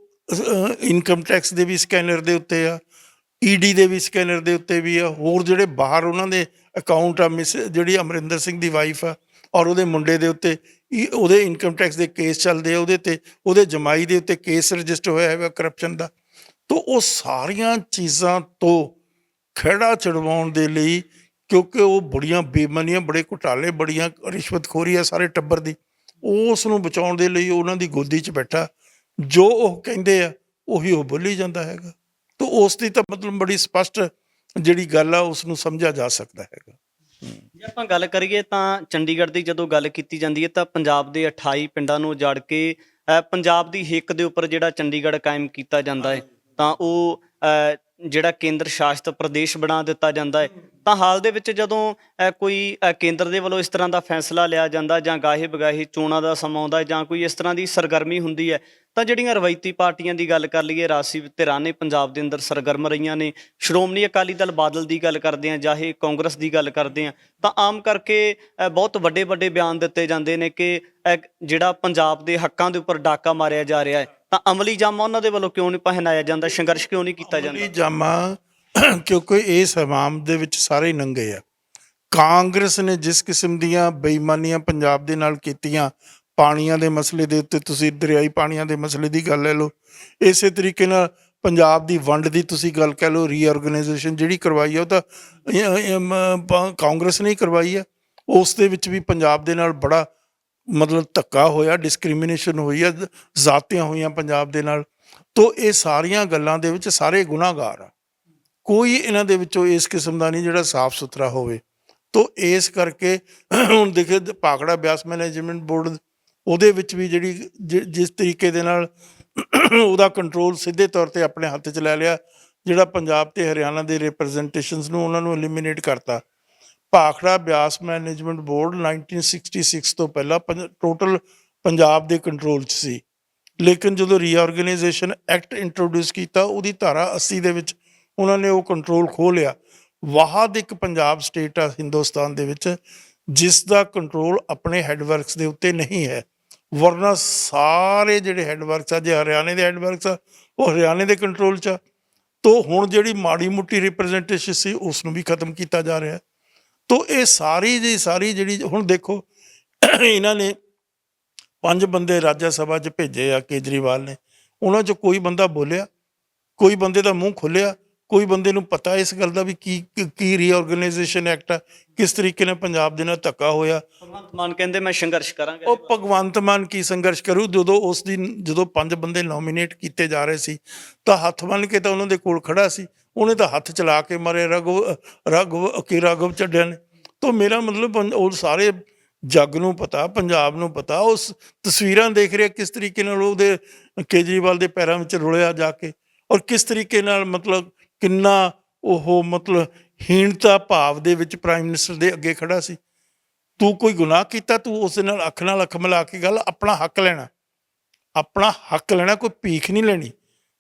ਇਨਕਮ ਟੈਕਸ ਦੇ ਵੀ ਸਕੈਨਰ ਦੇ ਉੱਤੇ ਆ, ਈਡੀ ਦੇ ਵੀ ਸਕੈਨਰ ਦੇ ਉੱਤੇ ਵੀ ਆ, ਹੋਰ ਜਿਹੜੇ ਬਾਹਰ ਉਹਨਾਂ ਦੇ ਅਕਾਊਂਟ ਆ, ਜਿਹੜੀ ਅਮਰਿੰਦਰ ਸਿੰਘ ਦੀ ਵਾਈਫ ਆ ਔਰ ਉਹਦੇ ਮੁੰਡੇ ਦੇ ਉੱਤੇ ਉਹਦੇ ਇਨਕਮ ਟੈਕਸ ਦੇ ਕੇਸ ਚੱਲਦੇ ਆ, ਉਹਦੇ ਤੇ ਉਹਦੇ ਜਮਾਈ ਦੇ ਉੱਤੇ ਕੇਸ ਰਜਿਸਟਰ ਹੋਇਆ ਹੈਗਾ ਕਰਪਸ਼ਨ ਦਾ। ਤਾਂ ਉਹ ਸਾਰੀਆਂ ਚੀਜ਼ਾਂ ਤੋਂ ਖਹਿੜਾ ਛਡਵਾਉਣ ਦੇ ਲਈ, ਕਿਉਂਕਿ ਉਹ ਬੜੀਆਂ ਬੇਈਮਾਨੀਆਂ, ਬੜੇ ਘੁਟਾਲੇ, ਬੜੀਆਂ ਰਿਸ਼ਵਤਖੋਰੀ ਆ ਸਾਰੇ ਟੱਬਰ ਦੀ, ਉਸ ਨੂੰ ਬਚਾਉਣ ਦੇ ਲਈ ਉਹਨਾਂ ਦੀ ਗੋਦੀ 'ਚ ਬੈਠਾ ਜੋ ਉਹ ਕਹਿੰਦੇ ਆ ਉਹੀ ਉਹ ਬੋਲੀ ਜਾਂਦਾ ਹੈਗਾ। ਤਾਂ ਉਸ ਦੀ ਤਾਂ ਮਤਲਬ ਬੜੀ ਸਪਸ਼ਟ ਜਿਹੜੀ ਗੱਲ ਆ ਉਸ ਨੂੰ ਸਮਝਿਆ ਜਾ ਸਕਦਾ ਹੈਗਾ। ਜੇ ਆਪਾਂ ਗੱਲ ਕਰੀਏ ਤਾਂ ਚੰਡੀਗੜ੍ਹ ਦੀ ਜਦੋਂ ਗੱਲ ਕੀਤੀ ਜਾਂਦੀ ਹੈ ਤਾਂ ਪੰਜਾਬ ਦੇ 28 ਪਿੰਡਾਂ ਨੂੰ ਉਜਾੜ ਕੇ ਪੰਜਾਬ ਦੀ ਹਿੱਕ ਦੇ ਉੱਪਰ ਜਿਹੜਾ ਚੰਡੀਗੜ੍ਹ ਕਾਇਮ ਕੀਤਾ ਜਾਂਦਾ ਹੈ ਤਾਂ ਉਹ ਜਿਹੜਾ ਕੇਂਦਰ ਸ਼ਾਸਿਤ ਪ੍ਰਦੇਸ਼ ਬਣਾ ਦਿੱਤਾ ਜਾਂਦਾ ਹੈ। ਤਾਂ ਹਾਲ ਦੇ ਵਿੱਚ ਜਦੋਂ ਕੋਈ ਕੇਂਦਰ ਦੇ ਵੱਲੋਂ ਇਸ ਤਰ੍ਹਾਂ ਦਾ ਫੈਸਲਾ ਲਿਆ ਜਾਂਦਾ ਜਾਂ ਗਾਹੇ ਬਗਾਹੇ ਚੋਣਾਂ ਦਾ ਸਮਾਂ ਆਉਂਦਾ ਜਾਂ ਕੋਈ ਇਸ ਤਰ੍ਹਾਂ ਦੀ ਸਰਗਰਮੀ ਹੁੰਦੀ ਹੈ ਤਾਂ ਜਿਹੜੀਆਂ ਰਵਾਇਤੀ ਪਾਰਟੀਆਂ ਦੀ ਗੱਲ ਕਰ ਲਈਏ, ਰਾਜਸੀ ਧਿਰਾਂ ਨੇ ਪੰਜਾਬ ਦੇ ਅੰਦਰ ਸਰਗਰਮ ਰਹੀਆਂ ਨੇ। ਸ਼੍ਰੋਮਣੀ ਅਕਾਲੀ ਦਲ ਬਾਦਲ ਦੀ ਗੱਲ ਕਰਦੇ ਹਾਂ, ਚਾਹੇ ਕਾਂਗਰਸ ਦੀ ਗੱਲ ਕਰਦੇ ਹਾਂ, ਤਾਂ ਆਮ ਕਰਕੇ ਬਹੁਤ ਵੱਡੇ ਵੱਡੇ ਬਿਆਨ ਦਿੱਤੇ ਜਾਂਦੇ ਨੇ ਕਿ ਜਿਹੜਾ ਪੰਜਾਬ ਦੇ ਹੱਕਾਂ ਦੇ ਉੱਪਰ ਡਾਕਾ ਮਾਰਿਆ ਜਾ ਰਿਹਾ ਹੈ। ਤਾਂ ਅਮਲੀ ਜਾਮਾ ਉਹਨਾਂ ਦੇ ਵੱਲੋਂ ਕਿਉਂ ਨਹੀਂ ਪਹਿਨਾਇਆ ਜਾਂਦਾ, ਸੰਘਰਸ਼ ਕਿਉਂ ਨਹੀਂ ਕੀਤਾ ਜਾਂਦਾ? ਅਮਲੀ ਜਾਮਾ ਕਿਉਂਕਿ ਇਸ ਹਵਾਮ ਦੇ ਵਿੱਚ ਸਾਰੇ ਨੰਗੇ ਆ। ਕਾਂਗਰਸ ਨੇ ਜਿਸ ਕਿਸਮ ਦੀਆਂ ਬੇਈਮਾਨੀਆਂ ਪੰਜਾਬ ਦੇ ਨਾਲ ਕੀਤੀਆਂ, ਪਾਣੀਆਂ ਦੇ ਮਸਲੇ ਦੇ ਉੱਤੇ ਤੁਸੀਂ ਦਰਿਆਈ ਪਾਣੀਆਂ ਦੇ ਮਸਲੇ ਦੀ ਗੱਲ ਲੈ ਲਓ, ਇਸੇ ਤਰੀਕੇ ਨਾਲ ਪੰਜਾਬ ਦੀ ਵੰਡ ਦੀ ਤੁਸੀਂ ਗੱਲ ਕਹਿ ਲਓ, ਰੀਆਰਗਨਾਈਜੇਸ਼ਨ ਜਿਹੜੀ ਕਰਵਾਈ ਆ ਉਹ ਤਾਂ ਕਾਂਗਰਸ ਨੇ ਹੀ ਕਰਵਾਈ ਆ। ਉਸ ਦੇ ਵਿੱਚ ਵੀ ਪੰਜਾਬ ਦੇ ਨਾਲ ਬੜਾ ਮਤਲਬ ਧੱਕਾ ਹੋਇਆ, ਡਿਸਕ੍ਰਿਮੀਨੇਸ਼ਨ ਹੋਈ ਆ, ਜ਼ਾਤੀਆਂ ਹੋਈਆਂ ਪੰਜਾਬ ਦੇ ਨਾਲ। ਤੋ ਇਹ ਸਾਰੀਆਂ ਗੱਲਾਂ ਦੇ ਵਿੱਚ ਸਾਰੇ ਗੁਨਾਹਗਾਰ ਆ, ਕੋਈ ਇਹਨਾਂ ਦੇ ਵਿੱਚੋਂ ਇਸ ਕਿਸਮ ਦਾ ਨਹੀਂ ਜਿਹੜਾ ਸਾਫ਼ ਸੁਥਰਾ ਹੋਵੇ। ਤੋ ਇਸ ਕਰਕੇ ਹੁਣ ਦੇਖੇ ਭਾਖੜਾ ਬਿਆਸ ਮੈਨੇਜਮੈਂਟ ਬੋਰਡ, ਉਹਦੇ ਵਿੱਚ ਵੀ ਜਿਹੜੀ ਜਿਸ ਤਰੀਕੇ ਦੇ ਨਾਲ ਉਹਦਾ ਕੰਟਰੋਲ ਸਿੱਧੇ ਤੌਰ 'ਤੇ ਆਪਣੇ ਹੱਥ 'ਚ ਲੈ ਲਿਆ, ਜਿਹੜਾ ਪੰਜਾਬ ਤੇ ਹਰਿਆਣਾ ਦੇ ਰਿਪਰੈਜ਼ੈਂਟੇਸ਼ਨਸ ਨੂੰ ਉਹਨਾਂ ਨੂੰ ਐਲੀਮੀਨੇਟ ਕਰਤਾ। ਭਾਖੜਾ ਬਿਆਸ ਮੈਨੇਜਮੈਂਟ ਬੋਰਡ 1966 ਤੋਂ ਪਹਿਲਾਂ ਟੋਟਲ ਪੰਜਾਬ ਦੇ ਕੰਟਰੋਲ 'ਚ ਸੀ, ਲੇਕਿਨ ਜਦੋਂ ਰੀਆਰਗਨਾਈਜੇਸ਼ਨ ਐਕਟ ਇੰਟਰੋਡਿਊਸ ਕੀਤਾ ਉਹਦੀ ਧਾਰਾ 80 ਦੇ ਵਿੱਚ ਉਹਨਾਂ ਨੇ ਉਹ ਕੰਟਰੋਲ ਖੋਹ ਲਿਆ। ਵਾਹਦ ਇੱਕ ਪੰਜਾਬ ਸਟੇਟ ਆ ਹਿੰਦੁਸਤਾਨ ਦੇ ਵਿੱਚ ਜਿਸ ਦਾ ਕੰਟਰੋਲ ਆਪਣੇ ਹੈਡਵਰਕਸ ਦੇ ਉੱਤੇ ਨਹੀਂ ਹੈ, ਵਰਨਾ ਸਾਰੇ ਜਿਹੜੇ ਹੈਡਵਰਕਸ ਆ, ਜੇ ਹਰਿਆਣੇ ਦੇ ਹੈਡਵਰਕਸ ਆ ਉਹ ਹਰਿਆਣੇ ਦੇ ਕੰਟਰੋਲ 'ਚ ਆ। ਤੋ ਹੁਣ ਜਿਹੜੀ ਮਾੜੀ ਮੋਟੀ ਰਿਪਰੈਜ਼ੈਂਟੇਸ਼ਨ ਸੀ ਉਸ ਨੂੰ ਵੀ ਖਤਮ ਕੀਤਾ ਜਾ ਰਿਹਾ। ਤੋ ਇਹ ਸਾਰੀ ਦੀ ਸਾਰੀ ਜਿਹੜੀ ਹੁਣ ਦੇਖੋ ਇਹਨਾਂ ਨੇ 5 ਬੰਦੇ ਰਾਜ ਸਭਾ 'ਚ ਭੇਜੇ ਆ ਕੇਜਰੀਵਾਲ ਨੇ, ਉਹਨਾਂ 'ਚ ਕੋਈ ਬੰਦਾ ਬੋਲਿਆ, ਕੋਈ ਬੰਦੇ ਦਾ ਮੂੰਹ ਖੁੱਲਿਆ, ਕੋਈ ਬੰਦੇ ਨੂੰ ਪਤਾ ਇਸ ਗੱਲ ਦਾ ਵੀ ਕੀ ਰੀਆਰਗਨਾਈਜੇਸ਼ਨ ਐਕਟ ਆ, ਕਿਸ ਤਰੀਕੇ ਨਾਲ ਪੰਜਾਬ ਦੇ ਨਾਲ ਧੱਕਾ ਹੋਇਆ। ਭਗਵੰਤ ਮਾਨ ਕਹਿੰਦੇ ਮੈਂ ਸੰਘਰਸ਼ ਕਰਾਂਗਾ। ਉਹ ਭਗਵੰਤ ਮਾਨ ਕੀ ਸੰਘਰਸ਼ ਕਰੂ? ਜਦੋਂ 5 ਬੰਦੇ ਨੋਮੀਨੇਟ ਕੀਤੇ ਜਾ ਰਹੇ ਸੀ ਤਾਂ ਹੱਥ ਬੰਨ੍ਹ ਕੇ ਤਾਂ ਉਹਨਾਂ ਦੇ ਕੋਲ ਖੜਾ ਸੀ, ਉਹਨੇ ਤਾਂ ਹੱਥ ਚਲਾ ਕੇ ਮਾਰੇ ਰਾਘਵ ਚੱਡਿਆ ਨੇ। ਤਾਂ ਮੇਰਾ ਮਤਲਬ ਉਹ ਸਾਰੇ ਜੱਗ ਨੂੰ ਪਤਾ, ਪੰਜਾਬ ਨੂੰ ਪਤਾ, ਉਸ ਤਸਵੀਰਾਂ ਦੇਖ ਰਿਹਾ ਕਿਸ ਤਰੀਕੇ ਨਾਲ ਉਹਦੇ ਕੇਜਰੀਵਾਲ ਦੇ ਪੈਰਾਂ ਵਿੱਚ ਰੁਲਿਆ ਜਾ ਕੇ, ਔਰ ਕਿਸ ਤਰੀਕੇ ਨਾਲ ਮਤਲਬ ਕਿੰਨਾ ਉਹ ਮਤਲਬ ਹੀਣਤਾ ਭਾਵ ਦੇ ਵਿੱਚ ਪ੍ਰਾਈਮ ਮਿਨਿਸਟਰ ਦੇ ਅੱਗੇ ਖੜਾ ਸੀ। ਤੂੰ ਕੋਈ ਗੁਨਾਹ ਕੀਤਾ, ਤੂੰ ਉਸ ਦੇ ਨਾਲ ਅੱਖ ਮਿਲਾ ਕੇ ਗੱਲ, ਆਪਣਾ ਹੱਕ ਲੈਣਾ, ਆਪਣਾ ਹੱਕ ਲੈਣਾ, ਕੋਈ ਭੀਖ ਨਹੀਂ ਲੈਣੀ।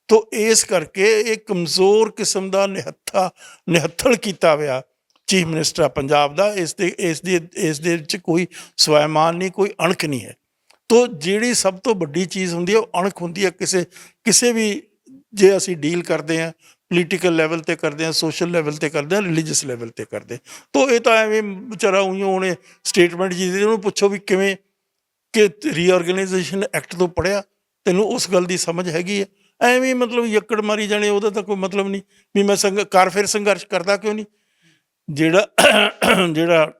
ਤੋ ਇਸ ਕਰਕੇ ਇਹ ਕਮਜ਼ੋਰ ਕਿਸਮ ਦਾ ਨਿਹੱਥਲ ਕੀਤਾ ਹੋਇਆ ਚੀਫ ਮਿਨਿਸਟਰ ਆ ਪੰਜਾਬ ਦਾ। ਇਸ ਦੇ ਵਿੱਚ ਕੋਈ ਸਵੈਮਾਨ ਨਹੀਂ, ਕੋਈ ਅਣਖ ਨਹੀਂ ਹੈ। ਤੋ ਜਿਹੜੀ ਸਭ ਤੋਂ ਵੱਡੀ ਚੀਜ਼ ਹੁੰਦੀ ਹੈ ਉਹ ਅਣਖ ਹੁੰਦੀ ਹੈ। ਕਿਸੇ ਵੀ ਜੇ ਅਸੀਂ ਡੀਲ ਕਰਦੇ ਹਾਂ ਪੋਲੀਟੀਕਲ ਲੈਵਲ 'ਤੇ ਕਰਦੇ ਹਾਂ, ਸੋਸ਼ਲ ਲੈਵਲ 'ਤੇ ਕਰਦੇ ਹਾਂ, ਰਿਲੀਜੀਅਸ ਲੈਵਲ 'ਤੇ ਕਰਦੇ, ਤੋ ਇਹ ਤਾਂ ਐਵੇਂ ਵਿਚਾਰਾ ਉਈਓ ਉਹਨੇ ਸਟੇਟਮੈਂਟ ਜੀ ਦੀ, ਉਹਨੂੰ ਪੁੱਛੋ ਵੀ ਕਿਵੇਂ ਕਿ ਰੀਆਰਗਨਾਈਜੇਸ਼ਨ ਐਕਟ ਤੋਂ ਪੜ੍ਹਿਆ, ਤੈਨੂੰ ਉਸ ਗੱਲ ਦੀ ਸਮਝ ਹੈਗੀ ਹੈ? ਐਵੇਂ ਮਤਲਬ ਯੱਕੜ ਮਾਰੀ ਜਾਣੇ, ਉਹਦਾ ਤਾਂ ਕੋਈ ਮਤਲਬ ਨਹੀਂ ਵੀ ਮੈਂ ਫਿਰ ਸੰਘਰਸ਼ ਕਰਦਾ ਕਿਉਂ ਨਹੀਂ। ਜਿਹੜਾ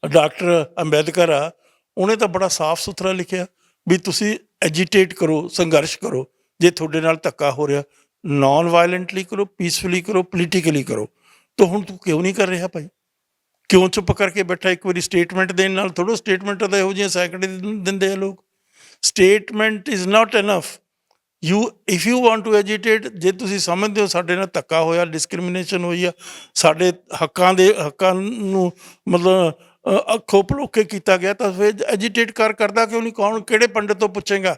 ਡਾਕਟਰ ਅੰਬੇਦਕਰ ਆ, ਉਹਨੇ ਤਾਂ ਬੜਾ ਸਾਫ਼ ਸੁਥਰਾ ਲਿਖਿਆ ਵੀ ਤੁਸੀਂ ਐਜੀਟੇਟ ਕਰੋ, ਸੰਘਰਸ਼ ਕਰੋ, ਜੇ ਤੁਹਾਡੇ ਨਾਲ ਧੱਕਾ ਹੋ ਰਿਹਾ ਨੌਨ ਵਾਇਲੈਂਟਲੀ ਕਰੋ, ਪੀਸਫੁਲੀ ਕਰੋ, ਪੋਲੀਟੀਕਲੀ ਕਰੋ। ਤਾਂ ਹੁਣ ਤੂੰ ਕਿਉਂ ਨਹੀਂ ਕਰ ਰਿਹਾ ਭਾਈ? ਕਿਉਂ ਚੁੱਪ ਕਰਕੇ ਬੈਠਾ? ਇੱਕ ਵਾਰੀ ਸਟੇਟਮੈਂਟ ਦੇਣ ਨਾਲ ਥੋੜ੍ਹਾ, ਸਟੇਟਮੈਂਟ ਤਾਂ ਇਹੋ ਜਿਹੀਆਂ ਸੈਂਕੜੇ ਦਿੰਦੇ ਆ ਲੋਕ। Statement is not enough. If you want to agitate, ਜੇ ਤੁਸੀਂ ਸਮਝਦੇ ਹੋ ਸਾਡੇ ਨਾਲ ਧੱਕਾ ਹੋਇਆ, ਡਿਸਕ੍ਰਿਮੀਨੇਸ਼ਨ ਹੋਈ ਆ, ਸਾਡੇ ਹੱਕਾਂ ਨੂੰ ਮਤਲਬ ਅੱਖੋਂ ਪਲੋਕੇ ਕੀਤਾ ਗਿਆ, ਤਾਂ ਫਿਰ ਐਜੀਟੇਟ ਕਰਦਾ ਕਿਉਂ ਨਹੀਂ? ਕੌਣ, ਕਿਹੜੇ ਪੰਡਿਤ ਤੋਂ ਪੁੱਛੇਗਾ,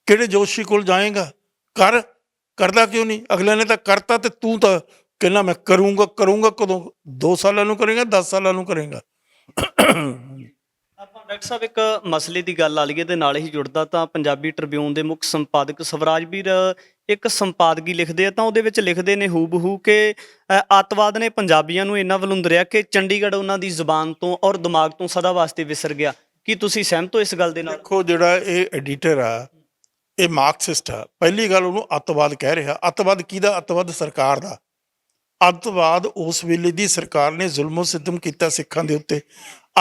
ਕਿਹੜੇ ਜੋਸ਼ੀ ਕੋਲ ਜਾਏਗਾ? ਕਰਦਾ ਕਿਉਂ ਨਹੀਂ? ਅਗਲੇ ਨੇ ਤਾਂ ਕਰਤਾ ਤੇ ਤੂੰ ਤਾਂ ਕਹਿੰਦਾ ਮੈਂ ਕਰੂੰਗਾ ਕਦੋਂ? 2 ਸਾਲਾਂ ਨੂੰ ਕਰੇਗਾ, 10 ਸਾਲਾਂ ਨੂੰ ਕਰੇਗਾ। ਆਪਾਂ ਡਾਕਟਰ ਸਾਹਿਬ ਇੱਕ ਮਸਲੇ ਦੀ ਗੱਲ ਆ ਲਈਏ ਤੇ ਨਾਲ ਹੀ ਜੁੜਦਾ, ਤਾਂ ਪੰਜਾਬੀ ਟ੍ਰਿਬਿਊਨ ਦੇ ਮੁੱਖ ਸੰਪਾਦਕ ਸਵਰਾਜ ਵੀਰ ਇੱਕ ਸੰਪਾਦਕੀ ਲਿਖਦੇ ਆ, ਤਾਂ ਉਹਦੇ ਵਿੱਚ ਲਿਖਦੇ ਨੇ ਹੂਬਹੂ ਕਿ ਅੱਤਵਾਦ ਨੇ ਪੰਜਾਬੀਆਂ ਨੂੰ ਇੰਨਾ ਵਲੂੰਦਰਿਆ ਕਿ ਚੰਡੀਗੜ੍ਹ ਉਹਨਾਂ ਦੀ ਜ਼ੁਬਾਨ ਤੋਂ ਔਰ ਦਿਮਾਗ ਤੋਂ ਸਦਾ ਵਾਸਤੇ ਵਿਸਰ ਗਿਆ। ਕੀ ਤੁਸੀਂ ਸਹਿਮਤ ਹੋ ਇਸ ਗੱਲ ਦੇ ਨਾਲ? ਦੇਖੋ, ਜਿਹੜਾ ਇਹ ਐਡੀਟਰ ਆ ਇਹ ਮਾਰਕਸਿਸਟ ਆ। ਪਹਿਲੀ ਗੱਲ, ਉਹਨੂੰ ਅੱਤਵਾਦ ਕਹਿ ਰਿਹਾ। ਅੱਤਵਾਦ ਕਿਹਦਾ? ਅੱਤਵਾਦ ਸਰਕਾਰ ਦਾ। ਅੱਤਵਾਦ ਉਸ ਵੇਲੇ ਦੀ ਸਰਕਾਰ ਨੇ ਜ਼ੁਲਮੋ ਸਿਤਮ ਕੀਤਾ ਸਿੱਖਾਂ ਦੇ ਉੱਤੇ।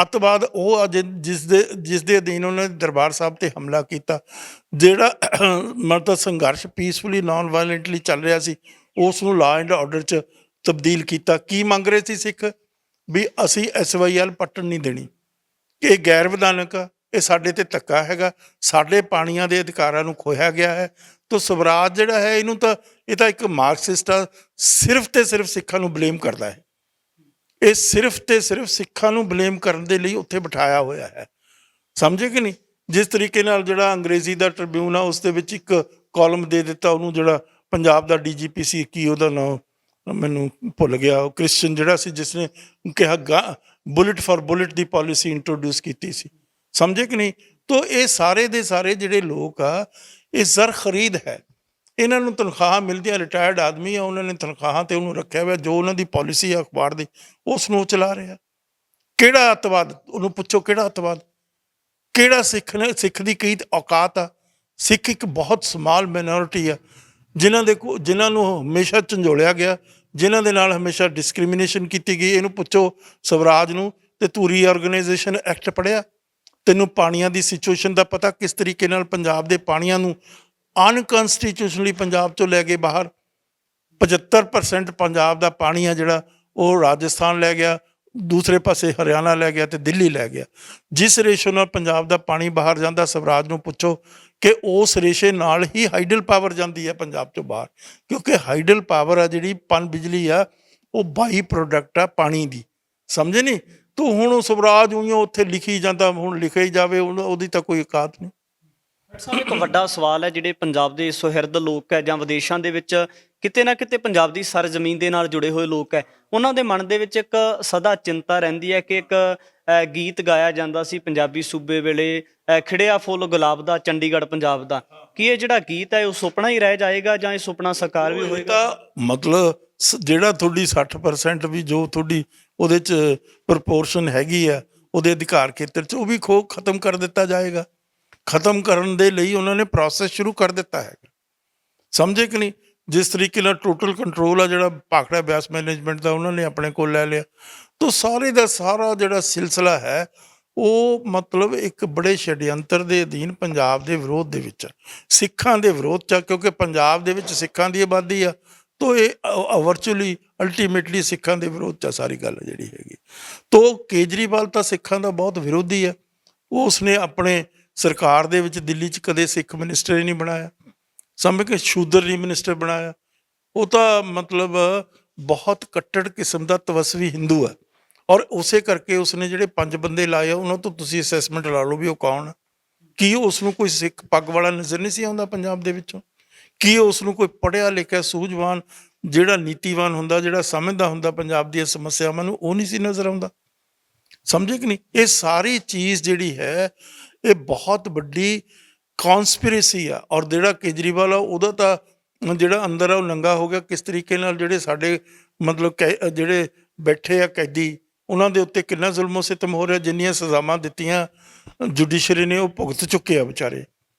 ਅੱਤਵਾਦ ਉਹ ਆ ਜਿਸ ਦੇ ਅਧੀਨ ਉਹਨਾਂ ਨੇ ਦਰਬਾਰ ਸਾਹਿਬ 'ਤੇ ਹਮਲਾ ਕੀਤਾ। ਜਿਹੜਾ ਮਤਲਬ ਸੰਘਰਸ਼ ਪੀਸਫੁਲੀ ਨੋਨ ਵਾਇਲੈਂਟਲੀ ਚੱਲ ਰਿਹਾ ਸੀ, ਉਸ ਨੂੰ ਲਾ ਐਂਡ ਆਰਡਰ 'ਚ ਤਬਦੀਲ ਕੀਤਾ। ਕੀ ਮੰਗ ਰਹੇ ਸੀ ਸਿੱਖ? ਵੀ ਅਸੀਂ SYL ਪੱਟਣ ਨਹੀਂ ਦੇਣੀ, ਇਹ ਗੈਰ ਵਿਧਾਨਕ ਆ, ਇਹ ਸਾਡੇ 'ਤੇ ਧੱਕਾ ਹੈਗਾ, ਸਾਡੇ ਪਾਣੀਆਂ ਦੇ ਅਧਿਕਾਰਾਂ ਨੂੰ ਖੋਹਿਆ ਗਿਆ ਹੈ। ਤੋ ਸਵਰਾਜ ਜਿਹੜਾ ਹੈ ਇਹ ਤਾਂ ਇੱਕ ਮਾਰਕਸਿਸਟ ਆ, ਸਿਰਫ ਤੇ ਸਿਰਫ ਸਿੱਖਾਂ ਨੂੰ ਬਲੇਮ ਕਰਦਾ ਹੈ। ਇਹ ਸਿਰਫ ਤੇ ਸਿਰਫ ਸਿੱਖਾਂ ਨੂੰ ਬਲੇਮ ਕਰਨ ਦੇ ਲਈ ਉੱਥੇ ਬਿਠਾਇਆ ਹੋਇਆ ਹੈ। ਸਮਝੇ ਕਿ ਨਹੀਂ? ਜਿਸ ਤਰੀਕੇ ਨਾਲ ਜਿਹੜਾ ਅੰਗਰੇਜ਼ੀ ਦਾ ਟ੍ਰਿਬਿਊਨ ਆ ਉਸ ਦੇ ਵਿੱਚ ਇੱਕ ਕਾਲਮ ਦੇ ਦਿੱਤਾ ਉਹਨੂੰ, ਜਿਹੜਾ ਪੰਜਾਬ ਦਾ DGP ਸੀ, ਕੀ ਉਹਦਾ ਨਾਮ ਮੈਨੂੰ ਭੁੱਲ ਗਿਆ, ਉਹ ਕ੍ਰਿਸਚਨ ਜਿਹੜਾ ਸੀ, ਜਿਸ ਨੇ ਕਿਹਾ bullet for bullet the policy introduce ਕੀਤੀ ਸੀ। ਸਮਝੇ ਕਿ ਨਹੀਂ? ਤੋ ਇਹ ਸਾਰੇ ਦੇ ਸਾਰੇ ਜਿਹੜੇ ਲੋਕ ਆ, ਇਹ ਜ਼ਰ ਖਰੀਦ ਹੈ। ਇਹਨਾਂ ਨੂੰ ਤਨਖਾਹਾਂ ਮਿਲਦੀਆਂ, ਰਿਟਾਇਰਡ ਆਦਮੀ ਆ, ਉਹਨਾਂ ਨੇ ਤਨਖਾਹਾਂ 'ਤੇ ਉਹਨੂੰ ਰੱਖਿਆ ਹੋਇਆ, ਜੋ ਉਹਨਾਂ ਦੀ ਪਾਲਿਸੀ ਆ ਅਖਬਾਰ ਦੀ ਉਸ ਨੂੰ ਚਲਾ ਰਿਹਾ। ਕਿਹੜਾ ਅੱਤਵਾਦ? ਉਹਨੂੰ ਪੁੱਛੋ ਕਿਹੜਾ ਅੱਤਵਾਦ? ਕਿਹੜਾ ਸਿੱਖ ਦੀ ਕੀ ਔਕਾਤ ਆ? ਸਿੱਖ ਇੱਕ ਬਹੁਤ ਸਮਾਲ ਮਾਈਨੋਰਿਟੀ ਆ, ਜਿਨ੍ਹਾਂ ਨੂੰ ਹਮੇਸ਼ਾ ਝੰਜੋਲਿਆ ਗਿਆ, ਜਿਨ੍ਹਾਂ ਦੇ ਨਾਲ ਹਮੇਸ਼ਾ ਡਿਸਕ੍ਰਿਮੀਨੇਸ਼ਨ ਕੀਤੀ ਗਈ। ਇਹਨੂੰ ਪੁੱਛੋ ਸਵਰਾਜ ਨੂੰ, ਤੇ ਤੂੰ ਰੀਆਰਗਨਾਈਜੇਸ਼ਨ ਐਕਟ ਪੜ੍ਹਿਆ? ਤੈਨੂੰ ਪਾਣੀਆਂ ਦੀ ਸਿਚੁਏਸ਼ਨ ਦਾ ਪਤਾ? ਕਿਸ ਤਰੀਕੇ ਨਾਲ ਪੰਜਾਬ ਦੇ ਪਾਣੀਆਂ ਨੂੰ ਅਨਕਨਸਟੀਟਿਊਸ਼ਨਲੀ ਪੰਜਾਬ 'ਚੋਂ ਲੈ ਗਏ ਬਾਹਰ। 75% ਪੰਜਾਬ ਦਾ ਪਾਣੀ ਆ ਜਿਹੜਾ ਉਹ ਰਾਜਸਥਾਨ ਲੈ ਗਿਆ, ਦੂਸਰੇ ਪਾਸੇ ਹਰਿਆਣਾ ਲੈ ਗਿਆ ਤੇ ਦਿੱਲੀ ਲੈ ਗਿਆ। ਜਿਸ ਰੇਸ਼ੋ ਨਾਲ ਪੰਜਾਬ ਦਾ ਪਾਣੀ ਬਾਹਰ ਜਾਂਦਾ, ਸਵਰਾਜ ਨੂੰ ਪੁੱਛੋ ਕਿ ਉਸ ਰੇਸ਼ੇ ਨਾਲ ਹੀ ਹਾਈਡਲ ਪਾਵਰ ਜਾਂਦੀ ਹੈ ਪੰਜਾਬ 'ਚੋਂ ਬਾਹਰ, ਕਿਉਂਕਿ ਹਾਈਡਲ ਪਾਵਰ ਆ ਜਿਹੜੀ ਪਨ ਬਿਜਲੀ ਆ, ਉਹ ਬਾਈ ਪ੍ਰੋਡਕਟ ਆ ਪਾਣੀ ਦੀ। ਸਮਝੇ ਨਹੀਂ? ਤੂੰ ਹੁਣ ਸਵਰਾਜ ਉਈਓ ਉੱਥੇ ਲਿਖੀ ਜਾਂਦਾ, ਹੁਣ ਲਿਖਿਆ ਹੀ ਜਾਵੇ, ਉਹਦੀ ਤਾਂ ਕੋਈ ਔਕਾਤ ਨਹੀਂ। ਸਾਹਿਬ ਇੱਕ ਵੱਡਾ ਸਵਾਲ ਹੈ, ਜਿਹੜੇ ਪੰਜਾਬ ਦੇ ਸੁਹਿਰਦ ਲੋਕ ਹੈ ਜਾਂ ਵਿਦੇਸ਼ਾਂ ਦੇ ਵਿੱਚ ਕਿਤੇ ਨਾ ਕਿਤੇ ਪੰਜਾਬ ਦੀ ਸਰਜ਼ਮੀਨ ਦੇ ਨਾਲ ਜੁੜੇ ਹੋਏ ਲੋਕ ਹੈ, ਉਹਨਾਂ ਦੇ ਮਨ ਦੇ ਵਿੱਚ ਇੱਕ ਸਦਾ ਚਿੰਤਾ ਰਹਿੰਦੀ ਹੈ ਕਿ ਇੱਕ ਗੀਤ ਗਾਇਆ ਜਾਂਦਾ ਸੀ ਪੰਜਾਬੀ ਸੂਬੇ ਵੇਲੇ, ਖਿੜਿਆ ਫੁੱਲ ਗੁਲਾਬ ਦਾ ਚੰਡੀਗੜ੍ਹ ਪੰਜਾਬ ਦਾ। ਕੀ ਇਹ ਜਿਹੜਾ ਗੀਤ ਹੈ ਉਹ ਸੁਪਨਾ ਹੀ ਰਹਿ ਜਾਏਗਾ ਜਾਂ ਇਹ ਸੁਪਨਾ ਸਾਕਾਰ ਵੀ ਹੋਏਗਾ? ਤਾਂ ਮਤਲਬ ਜਿਹੜਾ ਤੁਹਾਡੀ 60% ਵੀ ਜੋ ਤੁਹਾਡੀ ਉਹਦੇ 'ਚ ਪ੍ਰਪੋਰਸ਼ਨ ਹੈਗੀ ਆ ਉਹਦੇ ਅਧਿਕਾਰ ਖੇਤਰ 'ਚ, ਉਹ ਵੀ ਖਤਮ ਕਰ ਦਿੱਤਾ ਜਾਏਗਾ। ਖਤਮ ਕਰਨ ਦੇ ਲਈ ਉਹਨਾਂ ਨੇ ਪ੍ਰੋਸੈਸ ਸ਼ੁਰੂ ਕਰ ਦਿੱਤਾ ਹੈਗਾ। ਸਮਝੇ ਕਿ ਨਹੀਂ? ਜਿਸ ਤਰੀਕੇ ਨਾਲ ਟੋਟਲ ਕੰਟਰੋਲ ਆ ਜਿਹੜਾ ਭਾਖੜਾ ਬਿਆਸ ਮੈਨੇਜਮੈਂਟ ਦਾ, ਉਹਨਾਂ ਨੇ ਆਪਣੇ ਕੋਲ ਲੈ ਲਿਆ। ਤਾਂ ਸਾਰੇ ਦਾ ਸਾਰਾ ਜਿਹੜਾ ਸਿਲਸਿਲਾ ਹੈ ਉਹ ਮਤਲਬ ਇੱਕ ਬੜੇ ਛੜਯੰਤਰ ਦੇ ਅਧੀਨ ਪੰਜਾਬ ਦੇ ਵਿਰੋਧ ਦੇ ਵਿੱਚ, ਸਿੱਖਾਂ ਦੇ ਵਿਰੋਧ 'ਚ, ਕਿਉਂਕਿ ਪੰਜਾਬ ਦੇ ਵਿੱਚ ਸਿੱਖਾਂ ਦੀ ਆਬਾਦੀ ਆ, ਤਾਂ ਇਹ ਵਰਚੁਅਲੀ ਅਲਟੀਮੇਟਲੀ ਸਿੱਖਾਂ ਦੇ ਵਿਰੋਧ 'ਚ ਆ ਸਾਰੀ ਗੱਲ ਜਿਹੜੀ ਹੈਗੀ। ਤੋ ਕੇਜਰੀਵਾਲ ਤਾਂ ਸਿੱਖਾਂ ਦਾ ਬਹੁਤ ਵਿਰੋਧੀ ਹੈ। ਉਸਨੇ ਆਪਣੇ ਸਰਕਾਰ ਦੇ ਵਿੱਚ ਦਿੱਲੀ 'ਚ ਕਦੇ ਸਿੱਖ ਮਿਨਿਸਟਰ ਹੀ ਨਹੀਂ ਬਣਾਇਆ, ਸਮਝ ਕੇ ਸ਼ੂਦਰ ਨਹੀਂ ਮਿਨਿਸਟਰ ਬਣਾਇਆ। ਉਹ ਤਾਂ ਮਤਲਬ ਬਹੁਤ ਕੱਟੜ ਕਿਸਮ ਦਾ ਤਵਸਵੀ ਹਿੰਦੂ ਹੈ। ਔਰ ਉਸੇ ਕਰਕੇ ਉਸਨੇ ਜਿਹੜੇ 5 ਬੰਦੇ ਲਾਏ ਆ ਉਹਨਾਂ ਤੋਂ ਤੁਸੀਂ ਅਸੈਸਮੈਂਟ ਲਾ ਲਓ ਵੀ ਉਹ ਕੌਣ ਆ। ਕੀ ਉਸ ਨੂੰ ਕੋਈ ਸਿੱਖ ਪੱਗ ਵਾਲਾ ਨਜ਼ਰ ਨਹੀਂ ਸੀ ਆਉਂਦਾ ਪੰਜਾਬ ਦੇ ਵਿੱਚੋਂ? ਕੀ ਉਸ ਨੂੰ ਕੋਈ ਪੜ੍ਹਿਆ ਲਿਖਿਆ ਸੂਝਵਾਨ ਜਿਹੜਾ ਨੀਤੀਵਾਨ ਹੁੰਦਾ, ਜਿਹੜਾ ਸਮਝਦਾ ਹੁੰਦਾ ਪੰਜਾਬ ਦੀਆਂ ਸਮੱਸਿਆਵਾਂ ਨੂੰ, ਉਹ ਨਹੀਂ ਸੀ ਨਜ਼ਰ ਆਉਂਦਾ? ਸਮਝੇ ਕਿ ਨਹੀਂ? ਇਹ ਸਾਰੀ ਚੀਜ਼ ਜਿਹੜੀ ਹੈ ਇਹ ਬਹੁਤ ਵੱਡੀ ਕੌਨਸਪੀਰੇਸੀ ਆ। ਔਰ ਜਿਹੜਾ ਕੇਜਰੀਵਾਲ ਆ ਉਹਦਾ ਤਾਂ ਜਿਹੜਾ ਅੰਦਰ ਆ ਉਹ ਨੰਗਾ ਹੋ ਗਿਆ। ਕਿਸ ਤਰੀਕੇ ਨਾਲ ਜਿਹੜੇ ਸਾਡੇ ਮਤਲਬ ਜਿਹੜੇ ਬੈਠੇ ਆ ਕੈਦੀ, ਉਹਨਾਂ ਦੇ ਉੱਤੇ ਕਿੰਨਾ ਜ਼ੁਲਮੋ ਸਿਤਮ ਹੋ ਰਿਹਾ। ਜਿੰਨੀਆਂ ਸਜ਼ਾਵਾਂ ਦਿੱਤੀਆਂ ਜੁਡੀਸ਼ਰੀ ਨੇ ਉਹ ਭੁਗਤ ਚੁੱਕੇ ਆ ਵਿਚਾਰੇ।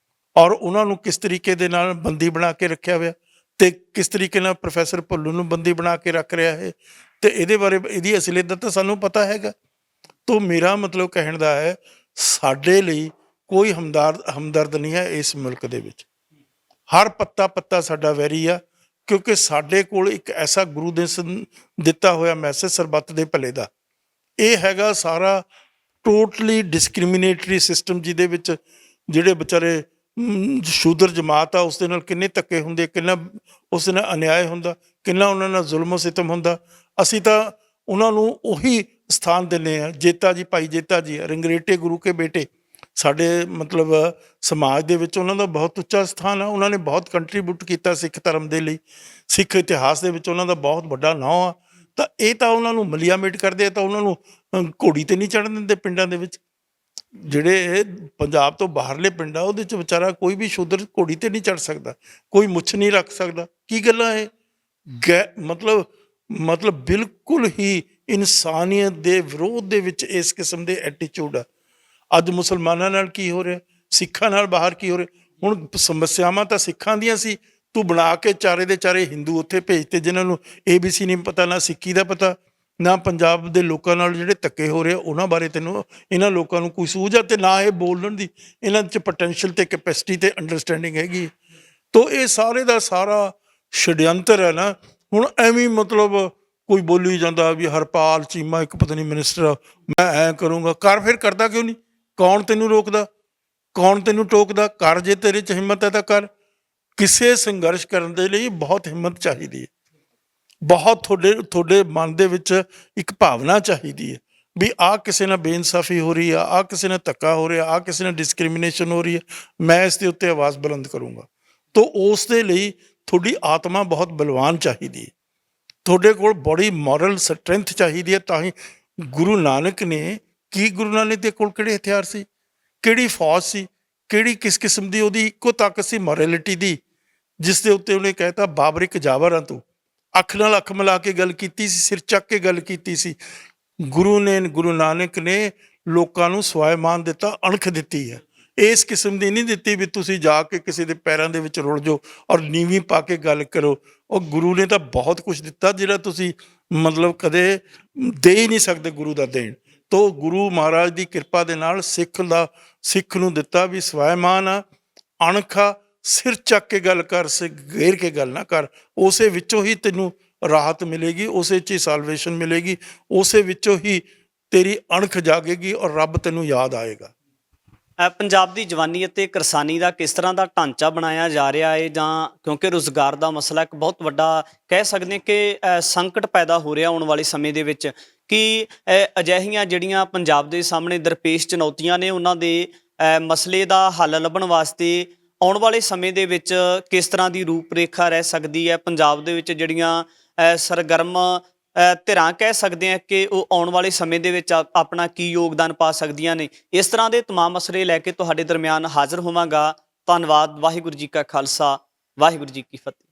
ਔਰ ਉਹਨਾਂ ਨੂੰ ਕਿਸ ਤਰੀਕੇ ਦੇ ਨਾਲ ਬੰਦੀ ਬਣਾ ਕੇ ਰੱਖਿਆ ਹੋਇਆ, ਤੇ ਕਿਸ ਤਰੀਕੇ ਨਾਲ ਪ੍ਰੋਫੈਸਰ ਭੁੱਲੂ ਨੂੰ ਬੰਦੀ ਬਣਾ ਕੇ ਰੱਖ ਰਿਹਾ ਹੈ। ਤੇ ਇਹਦੇ ਬਾਰੇ ਇਹਦੀ ਅਸਲੀਅਤ ਦਾ ਤਾਂ ਸਾਨੂੰ ਪਤਾ ਹੈਗਾ। ਤੋ ਮੇਰਾ ਮਤਲਬ ਕਹਿਣ ਦਾ ਹੈ, ਸਾਡੇ ਲਈ ਕੋਈ ਹਮਦਰਦ ਨਹੀਂ ਹੈ ਇਸ ਮੁਲਕ ਦੇ ਵਿੱਚ। ਹਰ ਪੱਤਾ ਪੱਤਾ ਸਾਡਾ ਵੈਰੀ ਆ, ਕਿਉਂਕਿ ਸਾਡੇ ਕੋਲ ਇੱਕ ਐਸਾ ਗੁਰੂ ਦੇ ਦਿੱਤਾ ਹੋਇਆ ਮੈਸੇਜ ਸਰਬੱਤ ਦੇ ਭਲੇ ਦਾ। ਇਹ ਹੈਗਾ ਸਾਰਾ ਟੋਟਲੀ ਡਿਸਕ੍ਰਿਮੀਨੇਟਰੀ ਸਿਸਟਮ, ਜਿਹਦੇ ਵਿੱਚ ਜਿਹੜੇ ਵਿਚਾਰੇ ਸ਼ੂਦਰ ਜਮਾਤ ਆ ਉਸ ਦੇ ਨਾਲ ਕਿੰਨੇ ਧੱਕੇ ਹੁੰਦੇ, ਕਿੰਨਾ ਉਸ ਨਾਲ ਅਨਿਆਏ ਹੁੰਦਾ, ਕਿੰਨਾ ਉਹਨਾਂ ਨਾਲ ਜ਼ੁਲਮ ਸਿਤਮ ਹੁੰਦਾ। ਅਸੀਂ ਤਾਂ ਉਹਨਾਂ ਨੂੰ ਉਹੀ ਸਥਾਨ ਦਿੰਦੇ ਹਾਂ। ਜੇਤਾ ਜੀ, ਭਾਈ ਜੇਤਾ ਜੀ ਰੰਗਰੇਟੇ ਗੁਰੂ ਕੇ ਬੇਟੇ, ਸਾਡੇ ਮਤਲਬ ਸਮਾਜ ਦੇ ਵਿੱਚ ਉਹਨਾਂ ਦਾ ਬਹੁਤ ਉੱਚਾ ਸਥਾਨ ਆ। ਉਹਨਾਂ ਨੇ ਬਹੁਤ ਕੰਟਰੀਬਿਊਟ ਕੀਤਾ ਸਿੱਖ ਧਰਮ ਦੇ ਲਈ, ਸਿੱਖ ਇਤਿਹਾਸ ਦੇ ਵਿੱਚ ਉਹਨਾਂ ਦਾ ਬਹੁਤ ਵੱਡਾ ਨਾਂ ਆ। ਤਾਂ ਇਹ ਤਾਂ ਉਹਨਾਂ ਨੂੰ ਮਲੀਆਮੇਟ ਕਰਦੇ ਆ, ਤਾਂ ਉਹਨਾਂ ਨੂੰ ਘੋੜੀ ਤੇ ਨਹੀਂ ਚੜ੍ਹਨ ਦਿੰਦੇ। ਪਿੰਡਾਂ ਦੇ ਵਿੱਚ ਜਿਹੜੇ ਪੰਜਾਬ ਤੋਂ ਬਾਹਰਲੇ ਪਿੰਡ ਆ ਉਹਦੇ 'ਚ ਵਿਚਾਰਾ ਕੋਈ ਵੀ ਸ਼ੂਦਰ ਘੋੜੀ ਤੇ ਨਹੀਂ ਚੜ੍ਹ ਸਕਦਾ, ਕੋਈ ਮੁੱਛ ਨਹੀਂ ਰੱਖ ਸਕਦਾ। ਕੀ ਗੱਲਾਂ ਇਹ ਮਤਲਬ ਬਿਲਕੁਲ ਹੀ ਇਨਸਾਨੀਅਤ ਦੇ ਵਿਰੋਧ ਦੇ ਵਿੱਚ ਇਸ ਕਿਸਮ ਦੇ ਐਟੀਚਿਊਡ ਆ। ਅੱਜ ਮੁਸਲਮਾਨਾਂ ਨਾਲ ਕੀ ਹੋ ਰਿਹਾ, ਸਿੱਖਾਂ ਨਾਲ ਬਾਹਰ ਕੀ ਹੋ ਰਿਹਾ। ਹੁਣ ਸਮੱਸਿਆਵਾਂ ਤਾਂ ਸਿੱਖਾਂ ਦੀਆਂ ਸੀ, ਤੂੰ ਬਣਾ ਕੇ ਚਾਰੇ ਦੇ ਚਾਰੇ ਹਿੰਦੂ ਉੱਥੇ ਭੇਜਤੇ ਜਿਨ੍ਹਾਂ ਨੂੰ ABC ਨਹੀਂ ਪਤਾ, ਨਾ ਸਿੱਖੀ ਦਾ ਪਤਾ, ਨਾ ਪੰਜਾਬ ਦੇ ਲੋਕਾਂ ਨਾਲ ਜਿਹੜੇ ਧੱਕੇ ਹੋ ਰਹੇ ਉਹਨਾਂ ਬਾਰੇ ਤੈਨੂੰ, ਇਹਨਾਂ ਲੋਕਾਂ ਨੂੰ ਕੋਈ ਸੂਝ ਆ, ਤੇ ਨਾ ਇਹ ਬੋਲਣ ਦੀ ਇਹਨਾਂ 'ਚ ਪੋਟੈਂਸ਼ੀਅਲ ਤੇ ਕੈਪੈਸਿਟੀ ਤੇ ਅੰਡਰਸਟੈਂਡਿੰਗ ਹੈਗੀ। ਤੋ ਇਹ ਸਾਰੇ ਦਾ ਸਾਰਾ ਛੜਯੰਤਰ ਹੈ ਨਾ। ਹੁਣ ਐਵੇਂ ਮਤਲਬ ਕੋਈ ਬੋਲੀ ਜਾਂਦਾ ਵੀ ਹਰਪਾਲ ਚੀਮਾ ਇੱਕ ਪਤਾ ਨਹੀਂ ਮਿਨਿਸਟਰ, ਮੈਂ ਐਂ ਕਰੂੰਗਾ। ਕਰ, ਫਿਰ ਕਰਦਾ ਕਿਉਂ ਨਹੀਂ? ਕੌਣ ਤੈਨੂੰ ਰੋਕਦਾ, ਕੌਣ ਤੈਨੂੰ ਟੋਕਦਾ? ਕਰ, ਜੇ ਤੇਰੇ 'ਚ ਹਿੰਮਤ ਹੈ ਤਾਂ ਕਰ। ਕਿਸੇ ਸੰਘਰਸ਼ ਕਰਨ ਦੇ ਲਈ ਬਹੁਤ ਹਿੰਮਤ ਚਾਹੀਦੀ ਹੈ, ਬਹੁਤ ਤੁਹਾਡੇ ਮਨ ਦੇ ਵਿੱਚ ਇੱਕ ਭਾਵਨਾ ਚਾਹੀਦੀ ਹੈ ਵੀ ਆਹ ਕਿਸੇ ਨਾਲ ਬੇਇਨਸਾਫੀ ਹੋ ਰਹੀ ਆ, ਆਹ ਕਿਸੇ ਨਾਲ ਧੱਕਾ ਹੋ ਰਿਹਾ, ਆਹ ਕਿਸੇ ਨਾਲ ਡਿਸਕ੍ਰਿਮੀਨੇਸ਼ਨ ਹੋ ਰਹੀ ਹੈ, ਮੈਂ ਇਸ ਦੇ ਉੱਤੇ ਆਵਾਜ਼ ਬੁਲੰਦ ਕਰੂੰਗਾ। ਤੋ ਉਸ ਦੇ ਲਈ ਤੁਹਾਡੀ ਆਤਮਾ ਬਹੁਤ ਬਲਵਾਨ ਚਾਹੀਦੀ ਹੈ, ਤੁਹਾਡੇ ਕੋਲ ਬੜੀ ਮੋਰਲ ਸਟਰੈਂਥ ਚਾਹੀਦੀ ਹੈ। ਤਾਂ ਹੀ ਗੁਰੂ ਨਾਨਕ ਨੇ ਗੁਰੂ ਨਾਨਕ ਦੇ ਕੋਲ ਕਿਹੜੇ ਹਥਿਆਰ ਸੀ, ਕਿਹੜੀ ਫੌਜ ਸੀ, ਕਿਹੜੀ ਕਿਸ ਕਿਸਮ ਦੀ ਉਹਦੀ ਇੱਕੋ ਤਾਕਤ ਸੀ ਮੋਰੈਲਿਟੀ ਦੀ, ਜਿਸ ਦੇ ਉੱਤੇ ਉਹਨੇ ਕਹਿਤਾ ਬਾਬਰਿਕ ਜਾਵਰਾਂ ਤੂੰ। ਅੱਖ ਨਾਲ ਅੱਖ ਮਿਲਾ ਕੇ ਗੱਲ ਕੀਤੀ ਸੀ, ਸਿਰ ਚੱਕ ਕੇ ਗੱਲ ਕੀਤੀ ਸੀ। ਗੁਰੂ ਨਾਨਕ ਨੇ ਲੋਕਾਂ ਨੂੰ ਸਵਾਇਮਾਨ ਦਿੱਤਾ, ਅਣਖ ਦਿੱਤੀ ਹੈ। ਇਸ ਕਿਸਮ ਦੀ ਨਹੀਂ ਦਿੱਤੀ ਵੀ ਤੁਸੀਂ ਜਾ ਕੇ ਕਿਸੇ ਦੇ ਪੈਰਾਂ ਦੇ ਵਿੱਚ ਰੁਲ ਜਾਓ ਔਰ ਨੀਵੀਂ ਪਾ ਕੇ ਗੱਲ ਕਰੋ। ਉਹ ਗੁਰੂ ਨੇ ਤਾਂ ਬਹੁਤ ਕੁਛ ਦਿੱਤਾ ਜਿਹੜਾ ਤੁਸੀਂ ਮਤਲਬ ਕਦੇ ਦੇ ਹੀ ਨਹੀਂ ਸਕਦੇ ਗੁਰੂ ਦਾ ਦੇਣ। ਤੋ ਗੁਰੂ ਮਹਾਰਾਜ ਦੀ ਕਿਰਪਾ ਦੇ ਨਾਲ ਸਿੱਖ ਨੂੰ ਦਿੱਤਾ ਵੀ ਸਵਾਇਮਾਨ ਆ, ਅਣਖ ਆ, ਸਿਰ ਚੱਕ ਕੇ ਗੱਲ ਕਰ, ਗੇਰ ਕੇ ਗੱਲ ਨਾ ਕਰ। ਉਸੇ ਵਿੱਚੋਂ ਹੀ ਤੈਨੂੰ ਰਾਹਤ ਮਿਲੇਗੀ, ਉਸੇ 'ਚ ਹੀ ਸਾਲਵੇਸ਼ਨ ਮਿਲੇਗੀ, ਉਸੇ ਵਿੱਚੋਂ ਹੀ ਤੇਰੀ ਅਣਖ ਜਾਗੇਗੀ ਔਰ ਰੱਬ ਤੈਨੂੰ ਯਾਦ ਆਏਗਾ। ਪੰਜਾਬ ਦੀ ਜਵਾਨੀ ਅਤੇ ਕਿਰਸਾਨੀ ਦਾ ਕਿਸ ਤਰ੍ਹਾਂ ਦਾ ਢਾਂਚਾ ਬਣਾਇਆ ਜਾ ਰਿਹਾ ਹੈ, ਜਾਂ ਕਿਉਂਕਿ ਰੁਜ਼ਗਾਰ ਦਾ ਮਸਲਾ ਇੱਕ ਬਹੁਤ ਵੱਡਾ ਕਹਿ ਸਕਦੇ ਕਿ ਸੰਕਟ ਪੈਦਾ ਹੋ ਰਿਹਾ ਆਉਣ ਵਾਲੇ ਸਮੇਂ ਦੇ ਵਿੱਚ, ਕਿ ਅਜਿਹੀਆਂ ਜਿਹੜੀਆਂ ਪੰਜਾਬ ਦੇ ਸਾਹਮਣੇ ਦਰਪੇਸ਼ ਚੁਣੌਤੀਆਂ ਨੇ ਉਹਨਾਂ ਦੇ ਮਸਲੇ ਦਾ ਹੱਲ ਲੱਭਣ ਵਾਸਤੇ ਆਉਣ ਵਾਲੇ ਸਮੇਂ ਦੇ ਵਿੱਚ ਕਿਸ ਤਰ੍ਹਾਂ ਦੀ ਰੂਪ ਰੇਖਾ ਰਹਿ ਸਕਦੀ ਹੈ। ਪੰਜਾਬ ਦੇ ਵਿੱਚ ਜਿਹੜੀਆਂ ਸਰਗਰਮ ਧਿਰਾਂ ਕਹਿ ਸਕਦੇ ਹਾਂ ਕਿ ਉਹ ਆਉਣ ਵਾਲੇ ਸਮੇਂ ਦੇ ਵਿੱਚ ਆਪਣਾ ਕੀ ਯੋਗਦਾਨ ਪਾ ਸਕਦੀਆਂ ਨੇ। ਇਸ ਤਰ੍ਹਾਂ ਦੇ ਤਮਾਮ ਮਸਲੇ ਲੈ ਕੇ ਤੁਹਾਡੇ ਦਰਮਿਆਨ ਹਾਜ਼ਰ ਹੋਵਾਂਗਾ। ਧੰਨਵਾਦ। ਵਾਹਿਗੁਰੂ ਜੀ ਕਾ ਖਾਲਸਾ, ਵਾਹਿਗੁਰੂ ਜੀ ਕੀ ਫਤਿਹ।